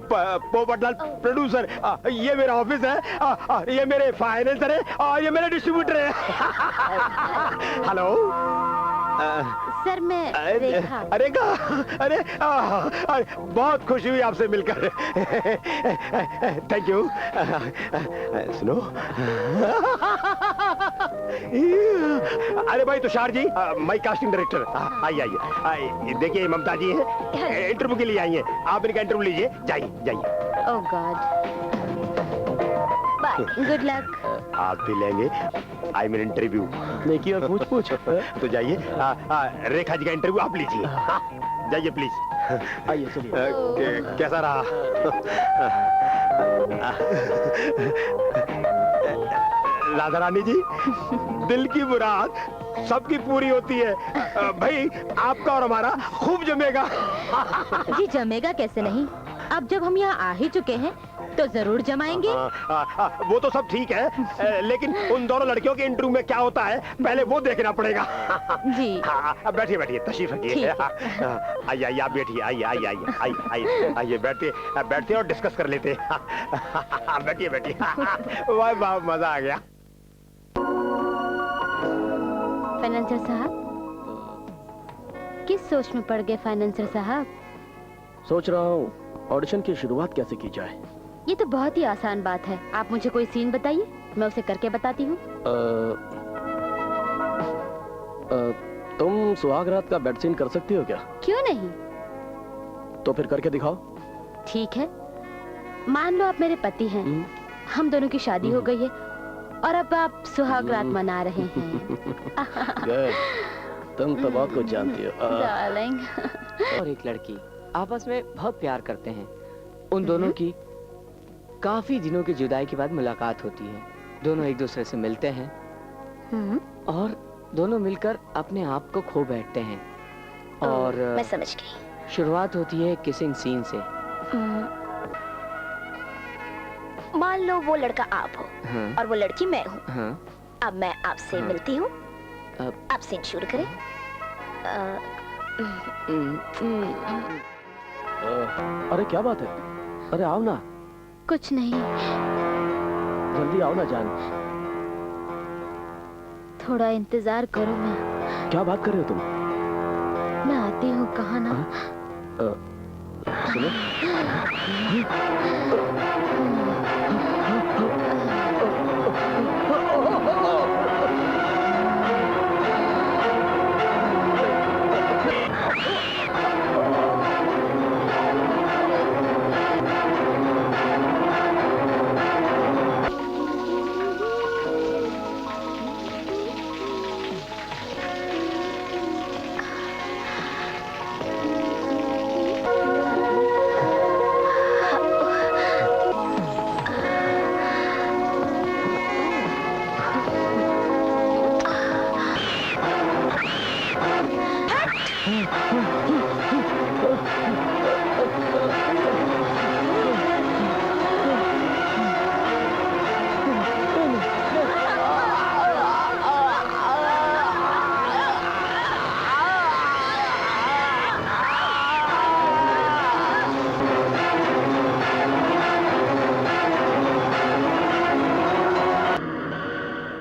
पोपटलाल प्रोड्यूसर। ये मेरा ऑफिस है, ये मेरे फाइनेंसर है और ये मेरे डिस्ट्रीब्यूटर है। हेलो सर, मैं रेखा। रेखा, अरे बहुत खुशी हुई आपसे मिलकर। Thank you. सुनो, अरे भाई तुषार जी, माई कास्टिंग डायरेक्टर, आइए आइए। देखिए ममता जी है, इंटरव्यू के लिए आई है। आप इनका इंटरव्यू लीजिए। जाइए जाइए। ओह गॉड, गुड लक। आप भी लेंगे? I mean interview. नेकी और पूछ पूछ। तो जाइए, रेखा जी का इंटरव्यू आप लीजिए। जाइए प्लीज। आइए चलिए। कैसा रहा? राधा रानी जी, दिल की मुराद सबकी पूरी होती है। भाई आपका और हमारा खूब जमेगा। जी जमेगा कैसे नहीं, अब जब हम यहाँ आ ही चुके हैं तो जरूर जमाएंगे। वो तो सब ठीक है, लेकिन उन दोनों लड़कियों के इंटरव्यू में क्या होता है पहले वो देखना पड़ेगा। जी बैठिए बैठिए, तशरीफ रखिए। आइए आइए, आप बैठिए। आइए आइए आइए आइए आइए, बैठिए बैठिए और डिस्कस कर लेते हैं। बैठिए बैठिए। वाह वाह, मजा आ गया। फाइनेंसर साहब, किस सोच में पड़ गए फाइनेंसर साहब? सोच रहा हूँ ऑडिशन की शुरुआत कैसे की जाए। ये तो बहुत ही आसान बात है। आप मुझे कोई सीन बताइए, मैं उसे करके बताती हूँ। तुम सुहाग रात का बेड सीन कर सकती हो क्या? क्यों नहीं, तो फिर करके दिखाओ। ठीक है। मान लो आप मेरे पति हैं, हम दोनों की शादी हो गई है और अब आप सुहाग रात मना रहे हैं। तुम तो बहुत कुछ जानती हो। डार्लिंग। और एक लड़की आपस में बहुत प्यार करते हैं। उन दोनों की काफी दिनों की जुदाई के बाद मुलाकात होती है। दोनों एक दूसरे से मिलते हैं और दोनों मिलकर अपने आप को खो बैठते हैं। और मैं समझ गई। शुरुआत होती है किसिंग सीन से। मान लो वो लड़का आप हो और वो लड़की मैं हूँ। अब मैं आपसे मिलती हूँ। आप सीन शुरू करें। अरे क्या बात है? अरे आओ ना। कुछ नहीं। जल्दी आओ ना जान। थोड़ा इंतजार करो। मैं क्या बात कर रहे हो तुम? मैं आती हूँ, कहा ना। सुनो।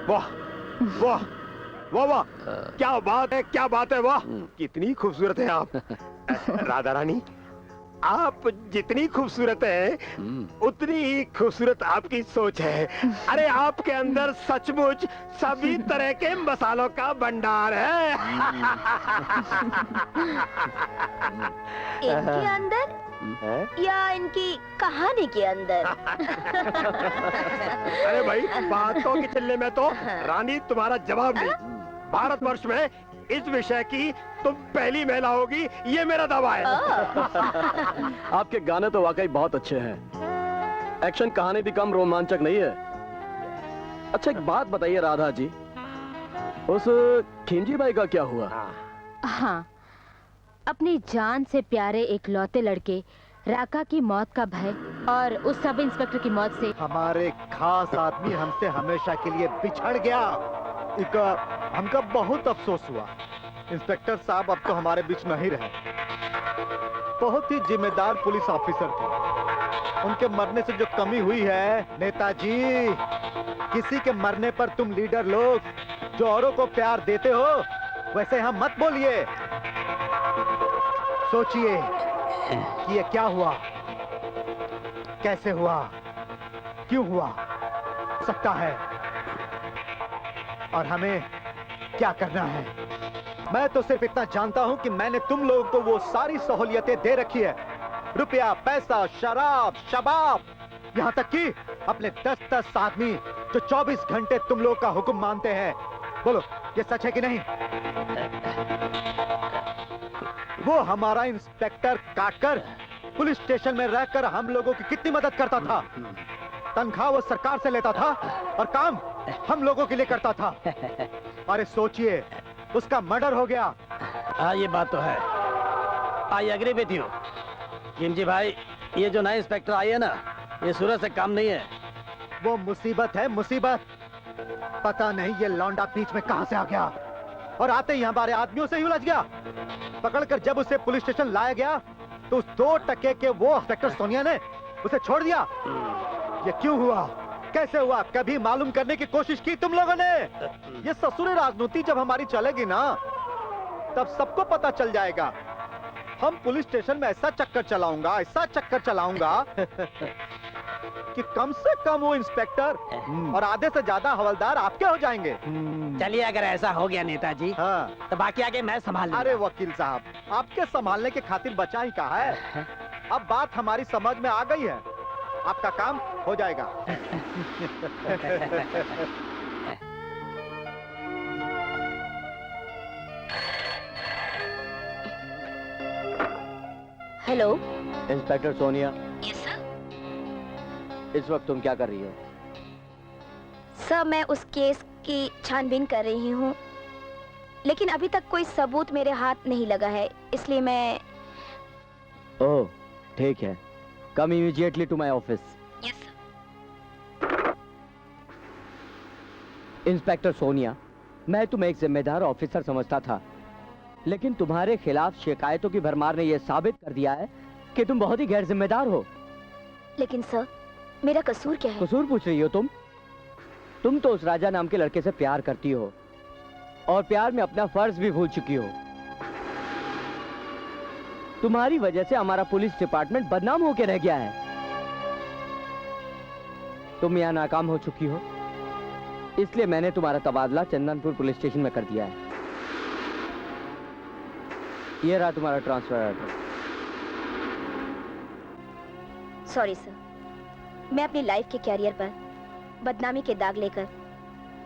वाह वाह वाह वाह, क्या बात है, क्या बात है, वाह कितनी खूबसूरत है आप। राधा रानी, आप जितनी खूबसूरत हैं उतनी ही खूबसूरत आपकी सोच है। अरे आपके अंदर सचमुच सभी तरह के मसालों का भंडार है। इनके अंदर या इनकी कहानी के अंदर? अरे भाई, बातों के चलने में तो रानी तुम्हारा जवाब नहीं। भारतवर्ष में इस विषय की तुम पहली महिला होगी, ये मेरा दावा है। आपके गाने तो वाकई बहुत अच्छे हैं। एक्शन कहानी भी कम रोमांचक नहीं है। अच्छा एक बात बताइए राधा जी, उस खिंजी बाई का क्या हुआ? हाँ, अपनी जान से प्यारे एक लौते लड़के राका की मौत का भय और उस सब इंस्पेक्टर की मौत से हमारे खास आदमी हमसे हमेशा के लिए बिछड़ गया। हमका बहुत अफसोस हुआ। इंस्पेक्टर साहब अब तो हमारे बीच नहीं रहे। बहुत ही जिम्मेदार पुलिस ऑफिसर थे। उनके मरने से जो कमी हुई है नेताजी, किसी के मरने पर तुम लीडर लोग जो औरों को प्यार देते हो वैसे हम मत बोलिए। सोचिए कि ये क्या हुआ, कैसे हुआ, क्यों हुआ सकता है और हमें क्या करना है। मैं तो सिर्फ इतना जानता हूं कि मैंने तुम लोगों को वो सारी सहूलियतें दे रखी है, रुपया, पैसा, शराब, शबाब, यहाँ तक कि अपने 10-10 आदमी जो 24 घंटे तुम लोगों का हुक्म मानते हैं। बोलो ये सच है कि नहीं? वो हमारा इंस्पेक्टर काटकर पुलिस स्टेशन में रहकर हम लोगों की कितनी मदद करता था। तनख्वाह वो सरकार से लेता था और काम हम लोगों के लिए करता था। अरे सोचिए, उसका मर्डर हो गया। हाँ ये बात तो है। I agree with you Khimji bhai. ये जो नए इंस्पेक्टर आई है ना, ये सूरत से काम नहीं है। वो मुसीबत है, मुसीबत। पता नहीं ये लौंडा बीच में कहां से आ गया और आते ही हमारे आदमियों से ही उलझ गया। पकड़कर जब उसे पुलिस स्टेशन लाया गया तो उस 2 टके के वो इंस्पेक्टर सोनिया ने उसे छोड़ दिया। ये क्यों हुआ, कैसे हुआ, कभी मालूम करने की कोशिश की तुम लोगों ने? ये ससुरी राजनीति जब हमारी चलेगी ना, तब सबको पता चल जाएगा। हम पुलिस स्टेशन में ऐसा चक्कर चलाऊंगा, ऐसा चक्कर चलाऊंगा कि कम से कम वो इंस्पेक्टर और आधे से ज्यादा हवलदार आपके हो जाएंगे। चलिए अगर ऐसा हो गया नेताजी, हाँ। तो बाकी आगे मैं संभाल लूंगा। अरे वकील साहब, आपके संभालने के खातिर बचा ही कहा है। अब बात हमारी समझ में आ गई है, आपका काम हो जाएगा। Hello. Inspector Sonia, yes sir. इस वक्त तुम क्या कर रही हो? सर मैं उस केस की छानबीन कर रही हूँ, लेकिन अभी तक कोई सबूत मेरे हाथ नहीं लगा है, इसलिए मैं। ओह ठीक है, come immediately to my office. Yes sir. Inspector Sonia, मैं तुम्हें एक जिम्मेदार ऑफिसर समझता था, लेकिन तुम्हारे खिलाफ शिकायतों की भरमार ने यह साबित कर दिया है कि तुम बहुत ही गैर जिम्मेदार हो। लेकिन सर मेरा कसूर क्या है? कसूर पूछ रही हो तुम? तुम तो उस राजा नाम के लड़के से प्यार करती हो और प्यार में अपना फर्ज भी भूल चुकी हो। तुम्हारी वजह से हमारा पुलिस डिपार्टमेंट बदनाम होके रह गया है। तुम यहाँ नाकाम हो चुकी हो, इसलिए मैंने तुम्हारा तबादला चंदनपुर पुलिस स्टेशन में कर दिया है। ये रहा तुम्हारा ट्रांसफर ऑर्डर। सॉरी सर, मैं अपनी लाइफ के कैरियर पर बदनामी के दाग लेकर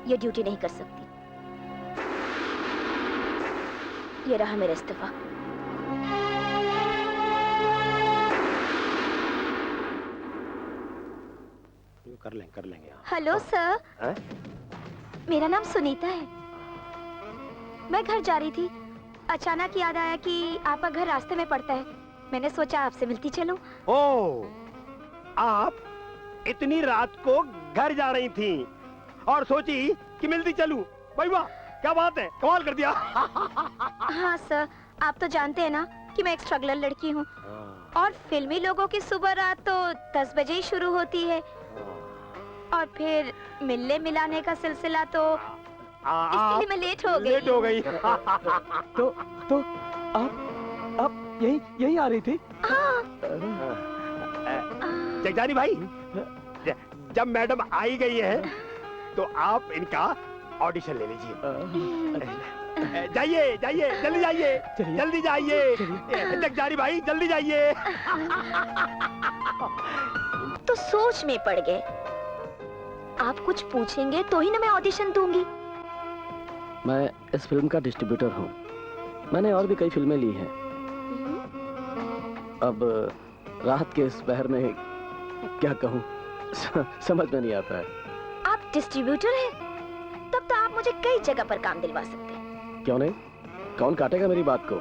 ये ड्यूटी नहीं कर सकती। ये रहा मेरा इस्तीफा। कर लेंगे। हेलो सर, मेरा नाम सुनीता है। मैं घर जा रही थी, अचानक याद आया कि आपका घर रास्ते में पड़ता है। मैंने सोचा आपसे मिलती चलूं। ओह, आप इतनी रात को घर जा रही थी और सोची कि मिलती चलूं। भाई वाह, क्या बात है, कमाल कर दिया। हाँ सर, आप तो जानते हैं ना कि मैं एक स्ट्रगलर लड़की हूँ और फिल्मी लोगों की सुबह रात तो 10 बजे ही शुरू होती है और फिर मिलने मिलाने का सिलसिला तो इसलिए मैं लेट हो गई। तो आप यही आ रही थी? जगजानी भाई, जब मैडम आई गई है तो आप इनका ऑडिशन ले लीजिए। जाइए जाइए, जल्दी जाइए, जल्दी जाइए। जगजानी भाई, जल्दी जाइए। तो सोच में पड़ गए। आप कुछ पूछेंगे तो ही ना मैं ऑडिशन दूंगी। मैं इस फिल्म का डिस्ट्रीब्यूटर हूँ। मैंने और भी कई फिल्में ली हैं। अब रात के इस पहर में क्या कहूँ, समझ में नहीं आता है। आप डिस्ट्रीब्यूटर हैं? तब तो आप मुझे कई जगह पर काम दिलवा सकते हैं। क्यों नहीं? कौन काटेगा मेरी बात को?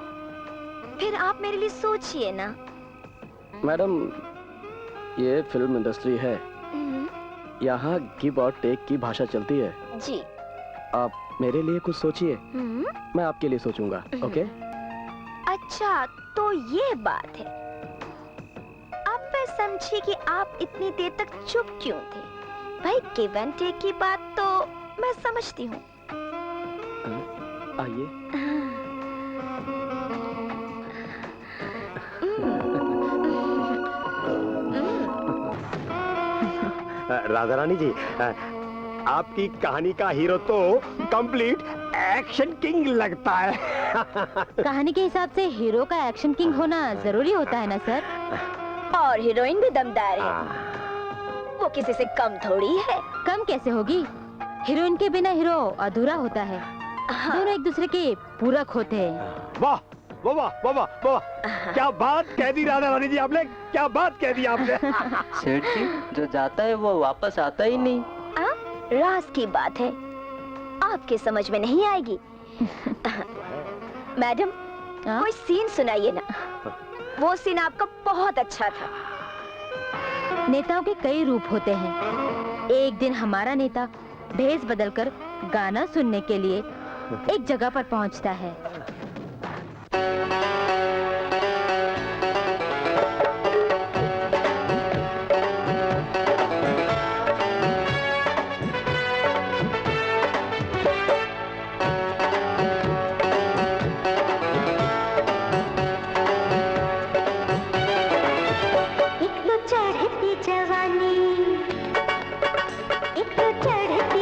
फिर आप मेरे लिए सोचिए ना। मैडम, ये फिल्म इंडस्ट्री है, यहाँ गिव और टेक की भाषा चलती है। जी। आप मेरे लिए कुछ सोचिए, मैं आपके लिए सोचूंगा। ओके? अच्छा, तो ये बात है। अब मैं समझी कि आप इतनी देर तक चुप क्यों थे। भाई, गिव एंड टेक की बात तो मैं समझती हूँ। आइए। राधा रानी जी, आपकी कहानी का हीरो तो कंप्लीट एक्शन किंग लगता है। कहानी के हिसाब से हीरो का एक्शन किंग होना जरूरी होता है ना सर? और हीरोइन भी दमदार है, वो किसी से कम थोड़ी है। कम कैसे होगी? हीरोइन के बिना हीरो अधूरा होता है। दोनों एक दूसरे के पूरक होते हैं। वाह वाह वाह वाह वाह, क्या बात कह दी राधा रानी जी आपने, क्या बात कह दी आपने। सेठ जी, जो जाता है वो वापस आता ही नहीं। राज की बात है, आपके समझ में नहीं आएगी। मैडम, कोई सीन सुनाइए ना। वो सीन आपका बहुत अच्छा था। नेताओं के कई रूप होते हैं। एक दिन हमारा नेता भेष बदलकर गाना सुनने के लिए एक जगह पर पहुंचता है।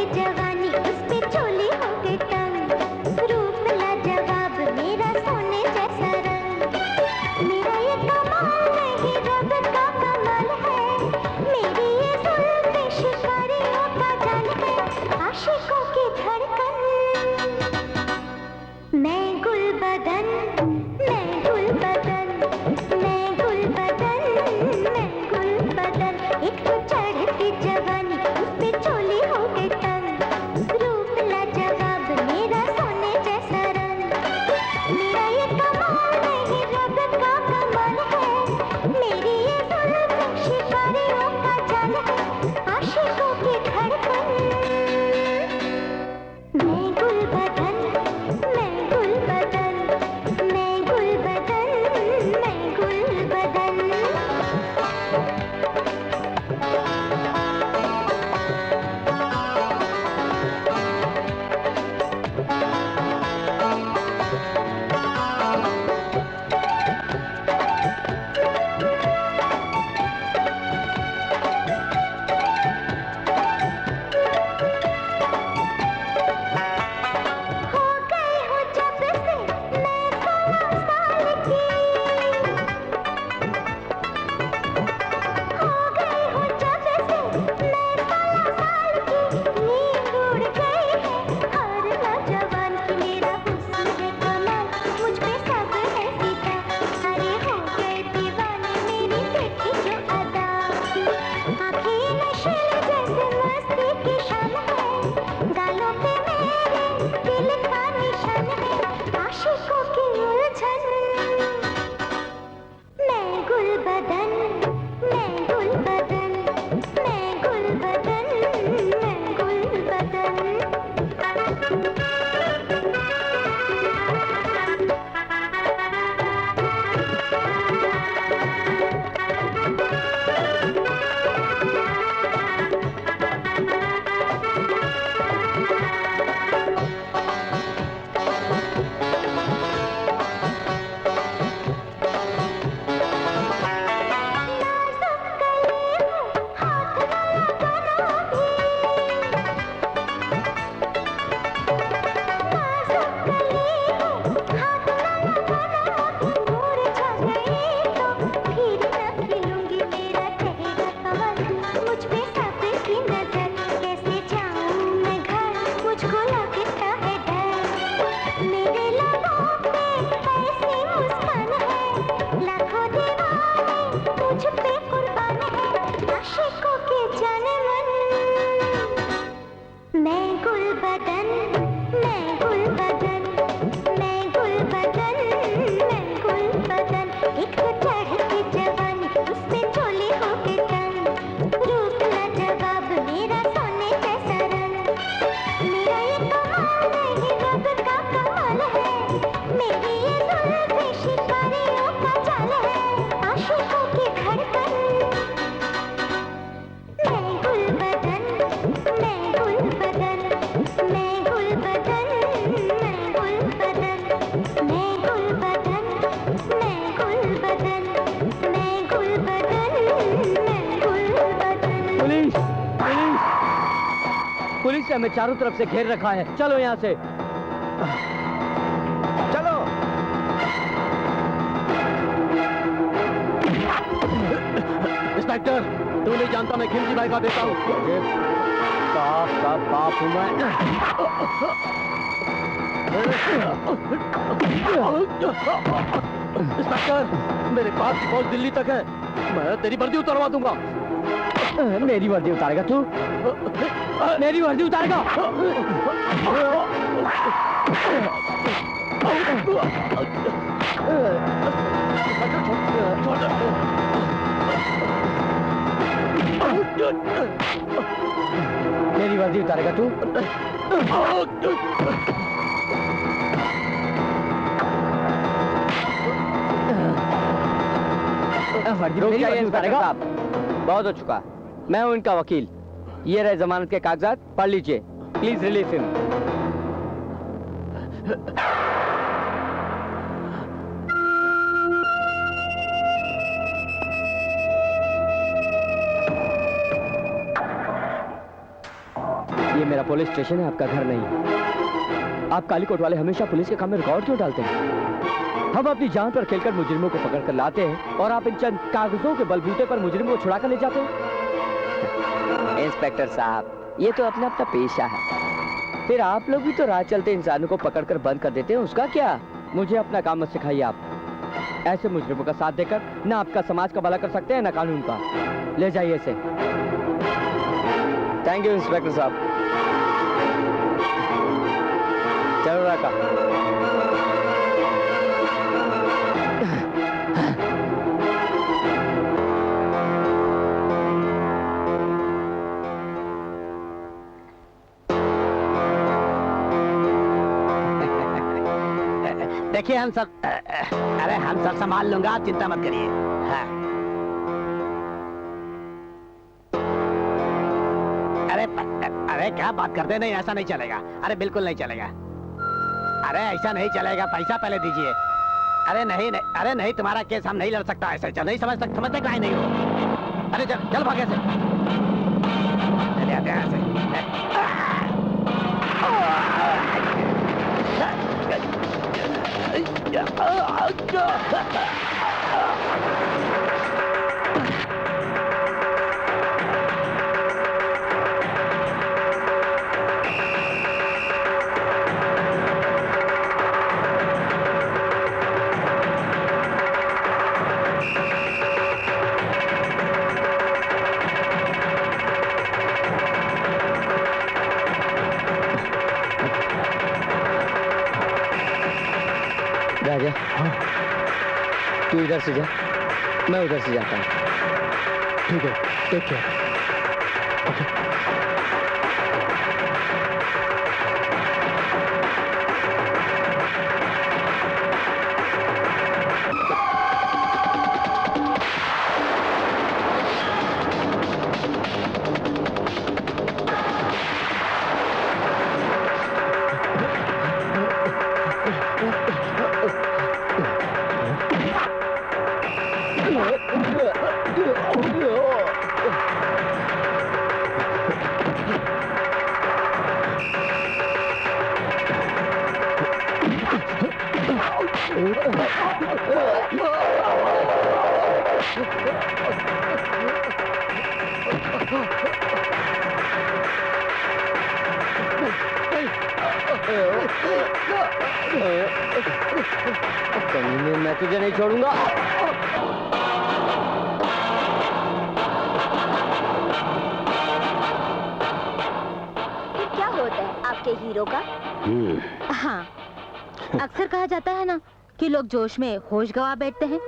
जवानी उस पे चोली हो गई तंग, रूप लाजवाब में मैं गुल बदन, मैं गुल बदन, मैं गुल बदन, मैं गुल बदन। एक तो चढ़ती जवानी, उसमें चोली हो के तन, रूप लाजवाब मेरा सोने जैसा रंग। मेरा ये कमाल नहीं रब का कमाल है, मेरी ये जुल्फ़ें शिकारियों का जाल है, आशिकों की धड़कन। मैं गुल बदन, मैं गुल बदन, मैं गुल बदन, मैं गुल बदन, मैं गुल बदन, मैं गुल बदन, मैं गुल बदन, मैं गुल बदन। पुलिस पुलिस पुलिस ने हमें चारों तरफ से घेर रखा है, चलो यहाँ से। चलो। इंस्पेक्टर, तू नहीं जानता मैं खिलजी भाई का बेटा हूँ। बाप का बाप हूँ मैं। इंस्पेक्टर, मेरे पास पहुंच दिल्ली तक है, मैं तेरी वर्दी उतरवा दूंगा। मेरी वर्दी उतारेगा तू? मेरी वर्दी उतारेगा? मेरी वर्दी उतारेगा तू? वर्दी मेरी उतारेगा? बहुत हो चुका, मैं हूं इनका वकील। ये रहे जमानत के कागजात, पढ़ लीजिए। Please relieve him. ये मेरा पुलिस स्टेशन है, आपका घर नहीं। आप काली कोट वाले हमेशा पुलिस के काम में रिकॉर्ड क्यों डालते हैं? हम अपनी जान पर खेलकर मुजरिमों को पकड़ कर लाते हैं और आप इन चंद कागजों के बलबूते पर मुजरिमों को छुड़ा कर ले जाते हैं। इंस्पेक्टर साहब, ये तो अपना अपना पेशा है। फिर आप लोग भी तो राह चलते इंसानों को पकड़कर बंद कर देते हैं, उसका क्या? मुझे अपना काम मत सिखाइए आप। ऐसे मुजरिमों का साथ देकर ना आपका समाज का भला कर सकते हैं ना कानून का। ले जाइए इसे। थैंक यू इंस्पेक्टर साहब। चलो राका। देखिए हम सब, अरे हम सब संभाल लूंगा, आप चिंता मत करिए। हाँ। अरे क्या बात करते? नहीं, ऐसा नहीं चलेगा। अरे बिल्कुल नहीं चलेगा। अरे ऐसा नहीं चलेगा, पैसा पहले दीजिए। अरे नहीं नहीं, अरे नहीं, तुम्हारा केस हम नहीं लड़ सकता ऐसे। चल नहीं समझ सकते, समझते काहे नहीं हो? अरे चल चल भागे से, चले आते हैं ऐसे। राजा, तू इधर से जा, मैं उधर से जाता हूँ। ठीक है, टेक केयर। ओके। कमीने, मैं तुझे नहीं छोड़ूंगा। ये क्या हाल होता है आपके हीरो का? हाँ, अक्सर कहा जाता है ना कि लोग जोश में होश गवा बैठते हैं।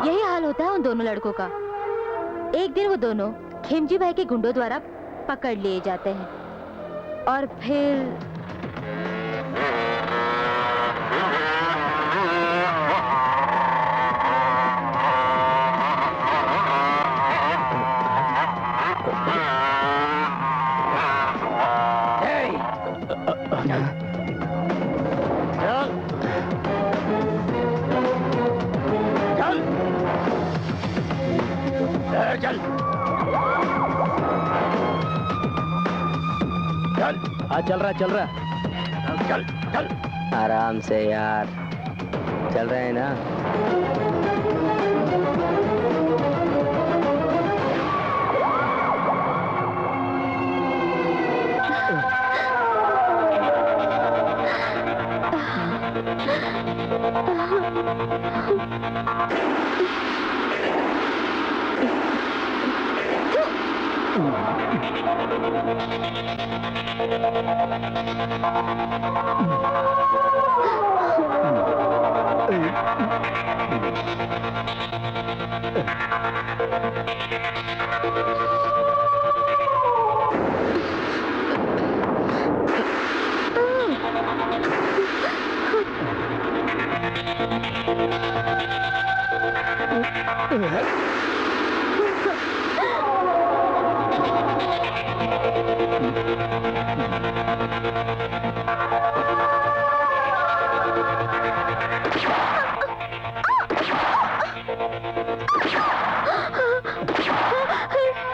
यही हाल होता है उन दोनों लड़कों का। एक दिन वो दोनों खेमजी भाई के गुंडों द्वारा पकड़ लिए जाते हैं और फिर चल चल चल रहा चल चल आराम से यार, चल रहे हैं ना।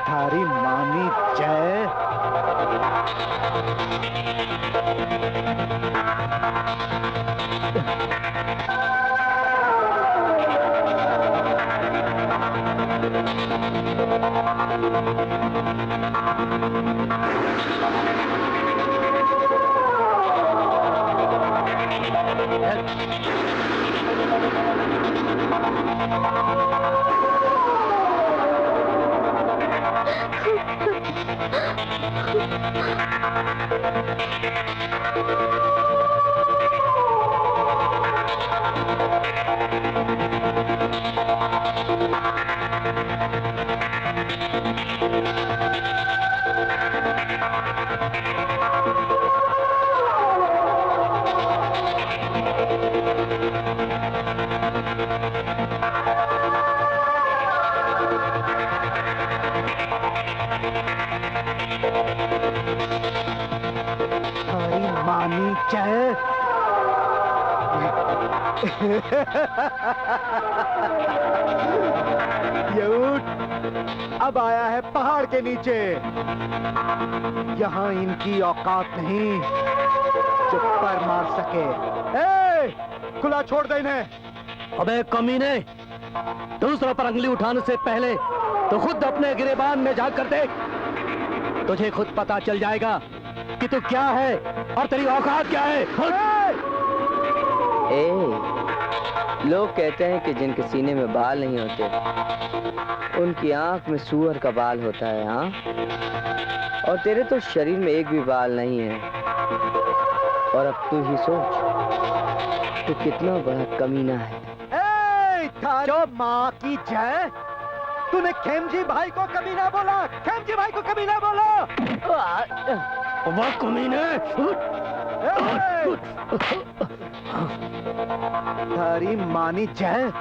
थारी मामी जय। थारी मामी जय। ये ऊंट अब आया है पहाड़ के नीचे। यहाँ इनकी औकात नहीं जो पर मार सके। ए, खुला छोड़ दे इन्हें। अबे कमीने, दूसरों पर अंगली उठाने से पहले तो खुद अपने गिरेबान में झांक कर देख। तुझे खुद पता चल जाएगा कि तू क्या है और तेरी औकात क्या है। लोग कहते हैं कि जिनके सीने में बाल नहीं होते उनकी आंख में सूअर का बाल होता है। हाँ, और तेरे तो शरीर में एक भी बाल नहीं है। और अब तू ही सोच तू कितना बड़ा कमीना है। थारी माँ की जय। तूने खेमजी भाई को कमीना बोला। खेमजी भाई को कमीना बोला। वह कमीने। थारी मानी जय।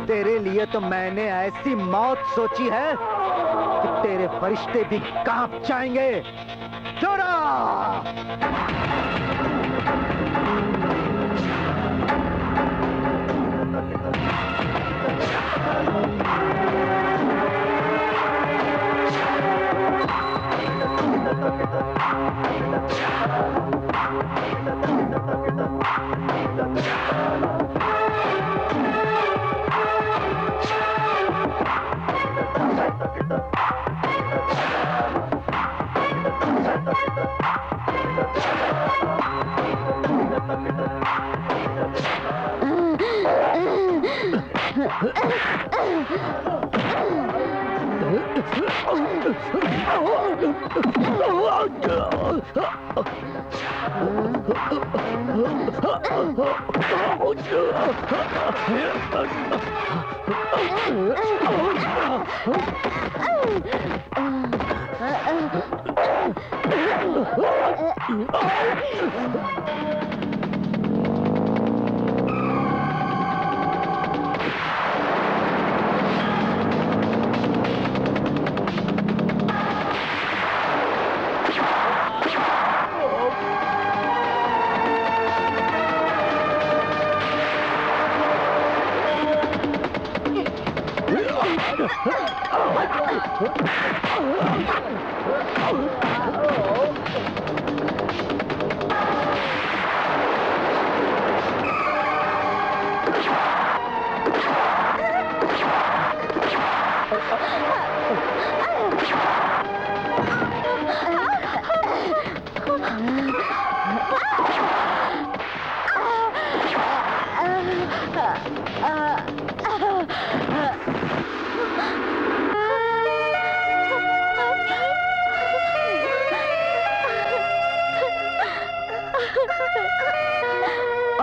तेरे लिए तो मैंने ऐसी मौत सोची है कि तेरे फरिश्ते भी कांप जाएंगे। चोरा!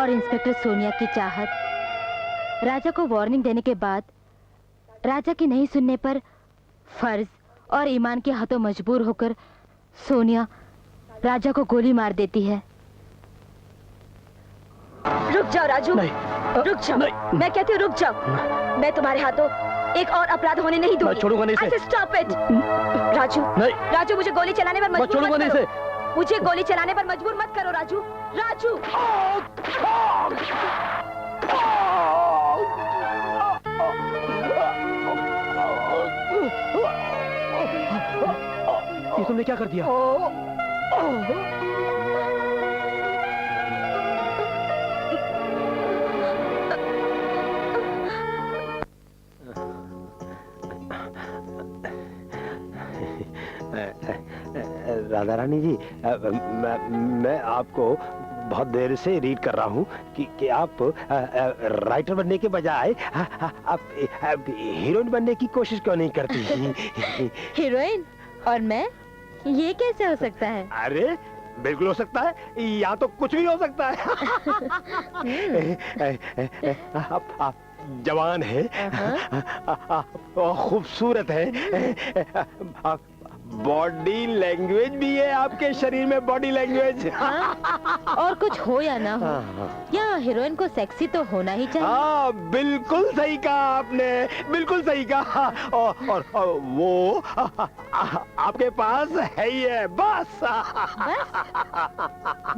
और इंस्पेक्टर सोनिया की चाहत, राजा को वार्निंग देने के बाद राजा की नहीं सुनने पर फर्ज और ईमान के हाथों मजबूर होकर सोनिया राजा को गोली मार देती है। रुक जाओ राजू, रुक जाओ। मैं कहती हूँ रुक जाओ। मैं तुम्हारे हाथों एक और अपराध होने नहीं दूंगी। मैं छोड़ूंगा नहीं इसे। Stop it Raju. नहीं। राजू मुझे गोली चलाने पर मजबूर छोड़ूंगा मत नहीं करो। इसे। मुझे गोली चलाने पर मजबूर मत करो राजू। राजू ये तुमने क्या कर दिया? राधा रानी जी, मैं आपको बहुत देर से रीड कर रहा हूँ कि आप राइटर बनने के बजाय आप हीरोइन बनने की कोशिश क्यों नहीं करती? हीरोइन और मैं, ये कैसे हो सकता है? अरे बिल्कुल हो सकता है, या तो कुछ भी हो सकता है। आप जवान है, खूबसूरत है, बॉडी लैंग्वेज भी है आपके शरीर में, बॉडी लैंग्वेज। और कुछ हो या ना हो, या हीरोइन को सेक्सी तो होना ही चाहिए। हाँ बिल्कुल सही कहा आपने, बिल्कुल सही कहा। और वो आपके पास है ही है, बस।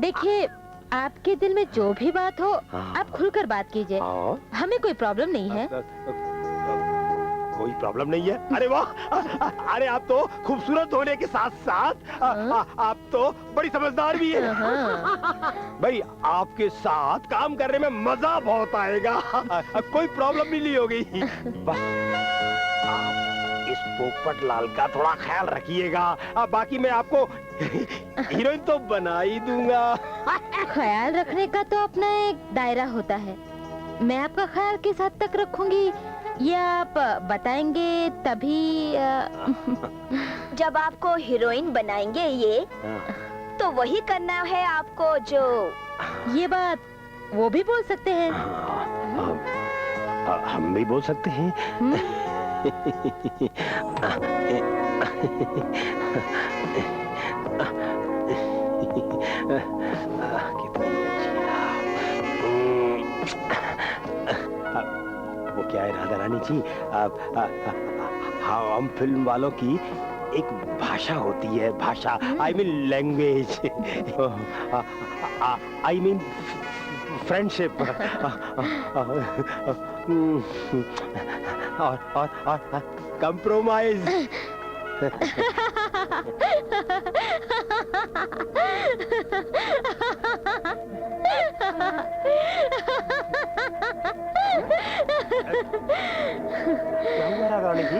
देखिए, आपके दिल में जो भी बात हो आप खुलकर बात कीजिए, हमें कोई प्रॉब्लम नहीं है। कोई प्रॉब्लम नहीं है? अरे वाह, अरे आप तो खूबसूरत होने के साथ साथ आप तो बड़ी समझदार भी है। भाई आपके साथ काम करने में मजा बहुत आएगा, कोई प्रॉब्लम भी नहीं होगी। बस आप इस पोपट लाल का थोड़ा ख्याल रखिएगा, बाकी मैं आपको हीरोइन तो बना ही दूंगा। ख्याल रखने का तो अपना एक दायरा होता है, मैं आपका ख्याल किस हद तक रखूंगी ये आप बताएंगे तभी। जब आपको हीरोइन बनाएंगे ये, तो वही करना है आपको जो। ये बात वो भी बोल सकते हैं। हम भी बोल सकते हैं। वो क्या है राधा रानी जी, हम फिल्म वालों की एक भाषा होती है, भाषा, I mean language, I mean friendship, और कंप्रोमाइज। क्या हुआ राधा रानी जी?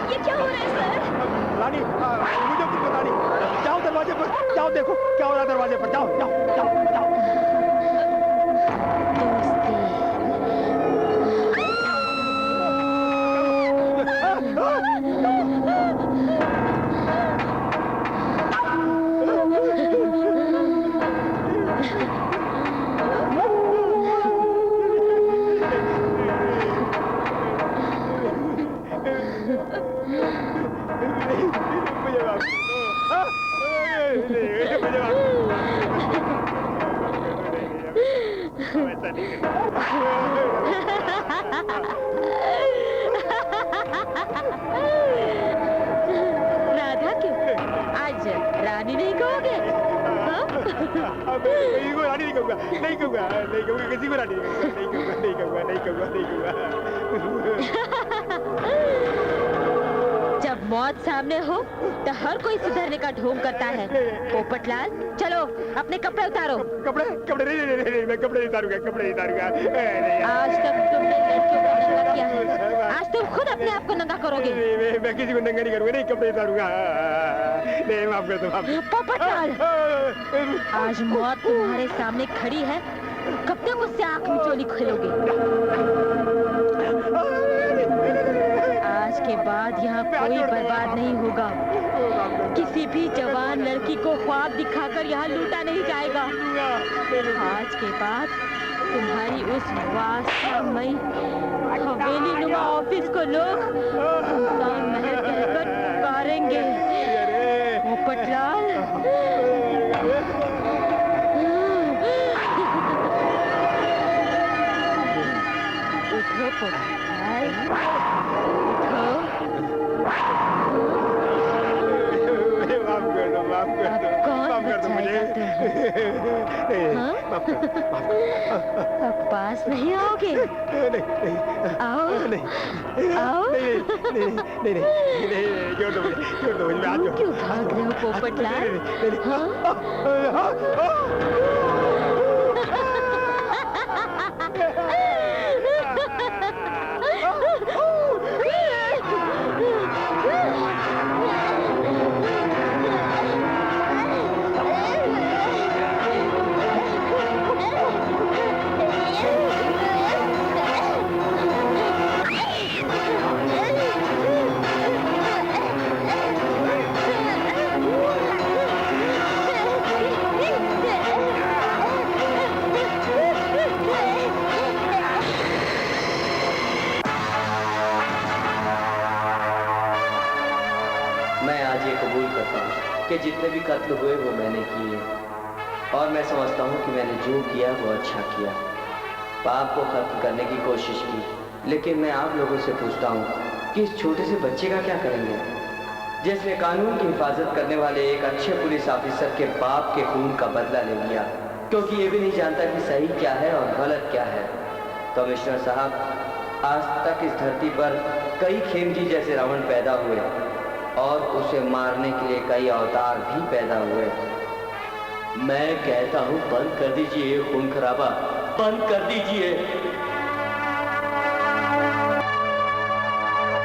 ये क्या हो रहा है सर? रानी मुझे कुछ पता नहीं, जाओ दरवाजे पर, जाओ देखो क्या हो रहा है दरवाजे पर, जाओ जाओ जाओ जाओ। किसी को रानी नहीं कहूँगा, नहीं कहूँगा, नहीं कहूँगा, किसी को रानी नहीं कहूँगा, नहीं कहूँगा, नहीं कहूँगा, नहीं कहूँगा। जब मौत सामने हो तो हर कोई सुधरने का ढोंग करता है। पोपटलाल, चलो अपने कपड़े उतारो। कपड़े कपड़े नहीं, मैं कपड़े नहीं उतारूंगा, कपड़े नहीं उतारूंगा। आज तक तुमने लड़कियों को नंगा किया है, आज तुम खुद अपने आप को नंगा करोगे। मैं किसी को नंगा नहीं करूंगा, नहीं कपड़े उतारूंगा। नहीं, माफ कर दो, माफ। पोपटलाल, आज मौत तुम्हारे सामने खड़ी है, कब तक उससे आंख मिचोली खेलोगे? आज के बाद यहाँ कोई बर्बाद नहीं होगा। किसी भी जवान लड़की को ख्वाब दिखाकर यहाँ लूटा नहीं जाएगा। आज के बाद तुम्हारी उस वास्तवमयी हवेली नुमा ऑफिस को लोग सुनसान महल कहकर पुकारेंगे। पोपटलाल, उठो पोपटलाल, उठो। माफ कर दो, माफ कर दो, कौन माफ कर दो मुझे। हाँ? माफ कर दो, माफ कर दो। अब पास नहीं आओगे? नहीं, आओ, नहीं, आओ। नहीं, छोड़ दो मुझे, छोड़ दो मुझे, मैं हाथ जोड़- क्यों भाग रहे हो पोपटलाल? हाँ? मैं आज ये कबूल करता हूँ कि जितने भी कत्ल हुए वो मैंने किए, और मैं समझता हूँ कि मैंने जो किया वो अच्छा किया। पाप को खत्म करने की कोशिश की, लेकिन मैं आप लोगों से पूछता हूँ कि इस छोटे से बच्चे का क्या करेंगे, जिसने कानून की हिफाजत करने वाले एक अच्छे पुलिस ऑफिसर के बाप के खून का बदला ले लिया, क्योंकि ये भी नहीं जानता कि सही क्या है और गलत क्या है। कमिश्नर साहब, आज तक इस धरती पर कई खेमजी जैसे रावण पैदा हुए और उसे मारने के लिए कई अवतार भी पैदा हुए। मैं कहता हूँ बंद कर दीजिए ये खून खराबा, बंद कर दीजिए।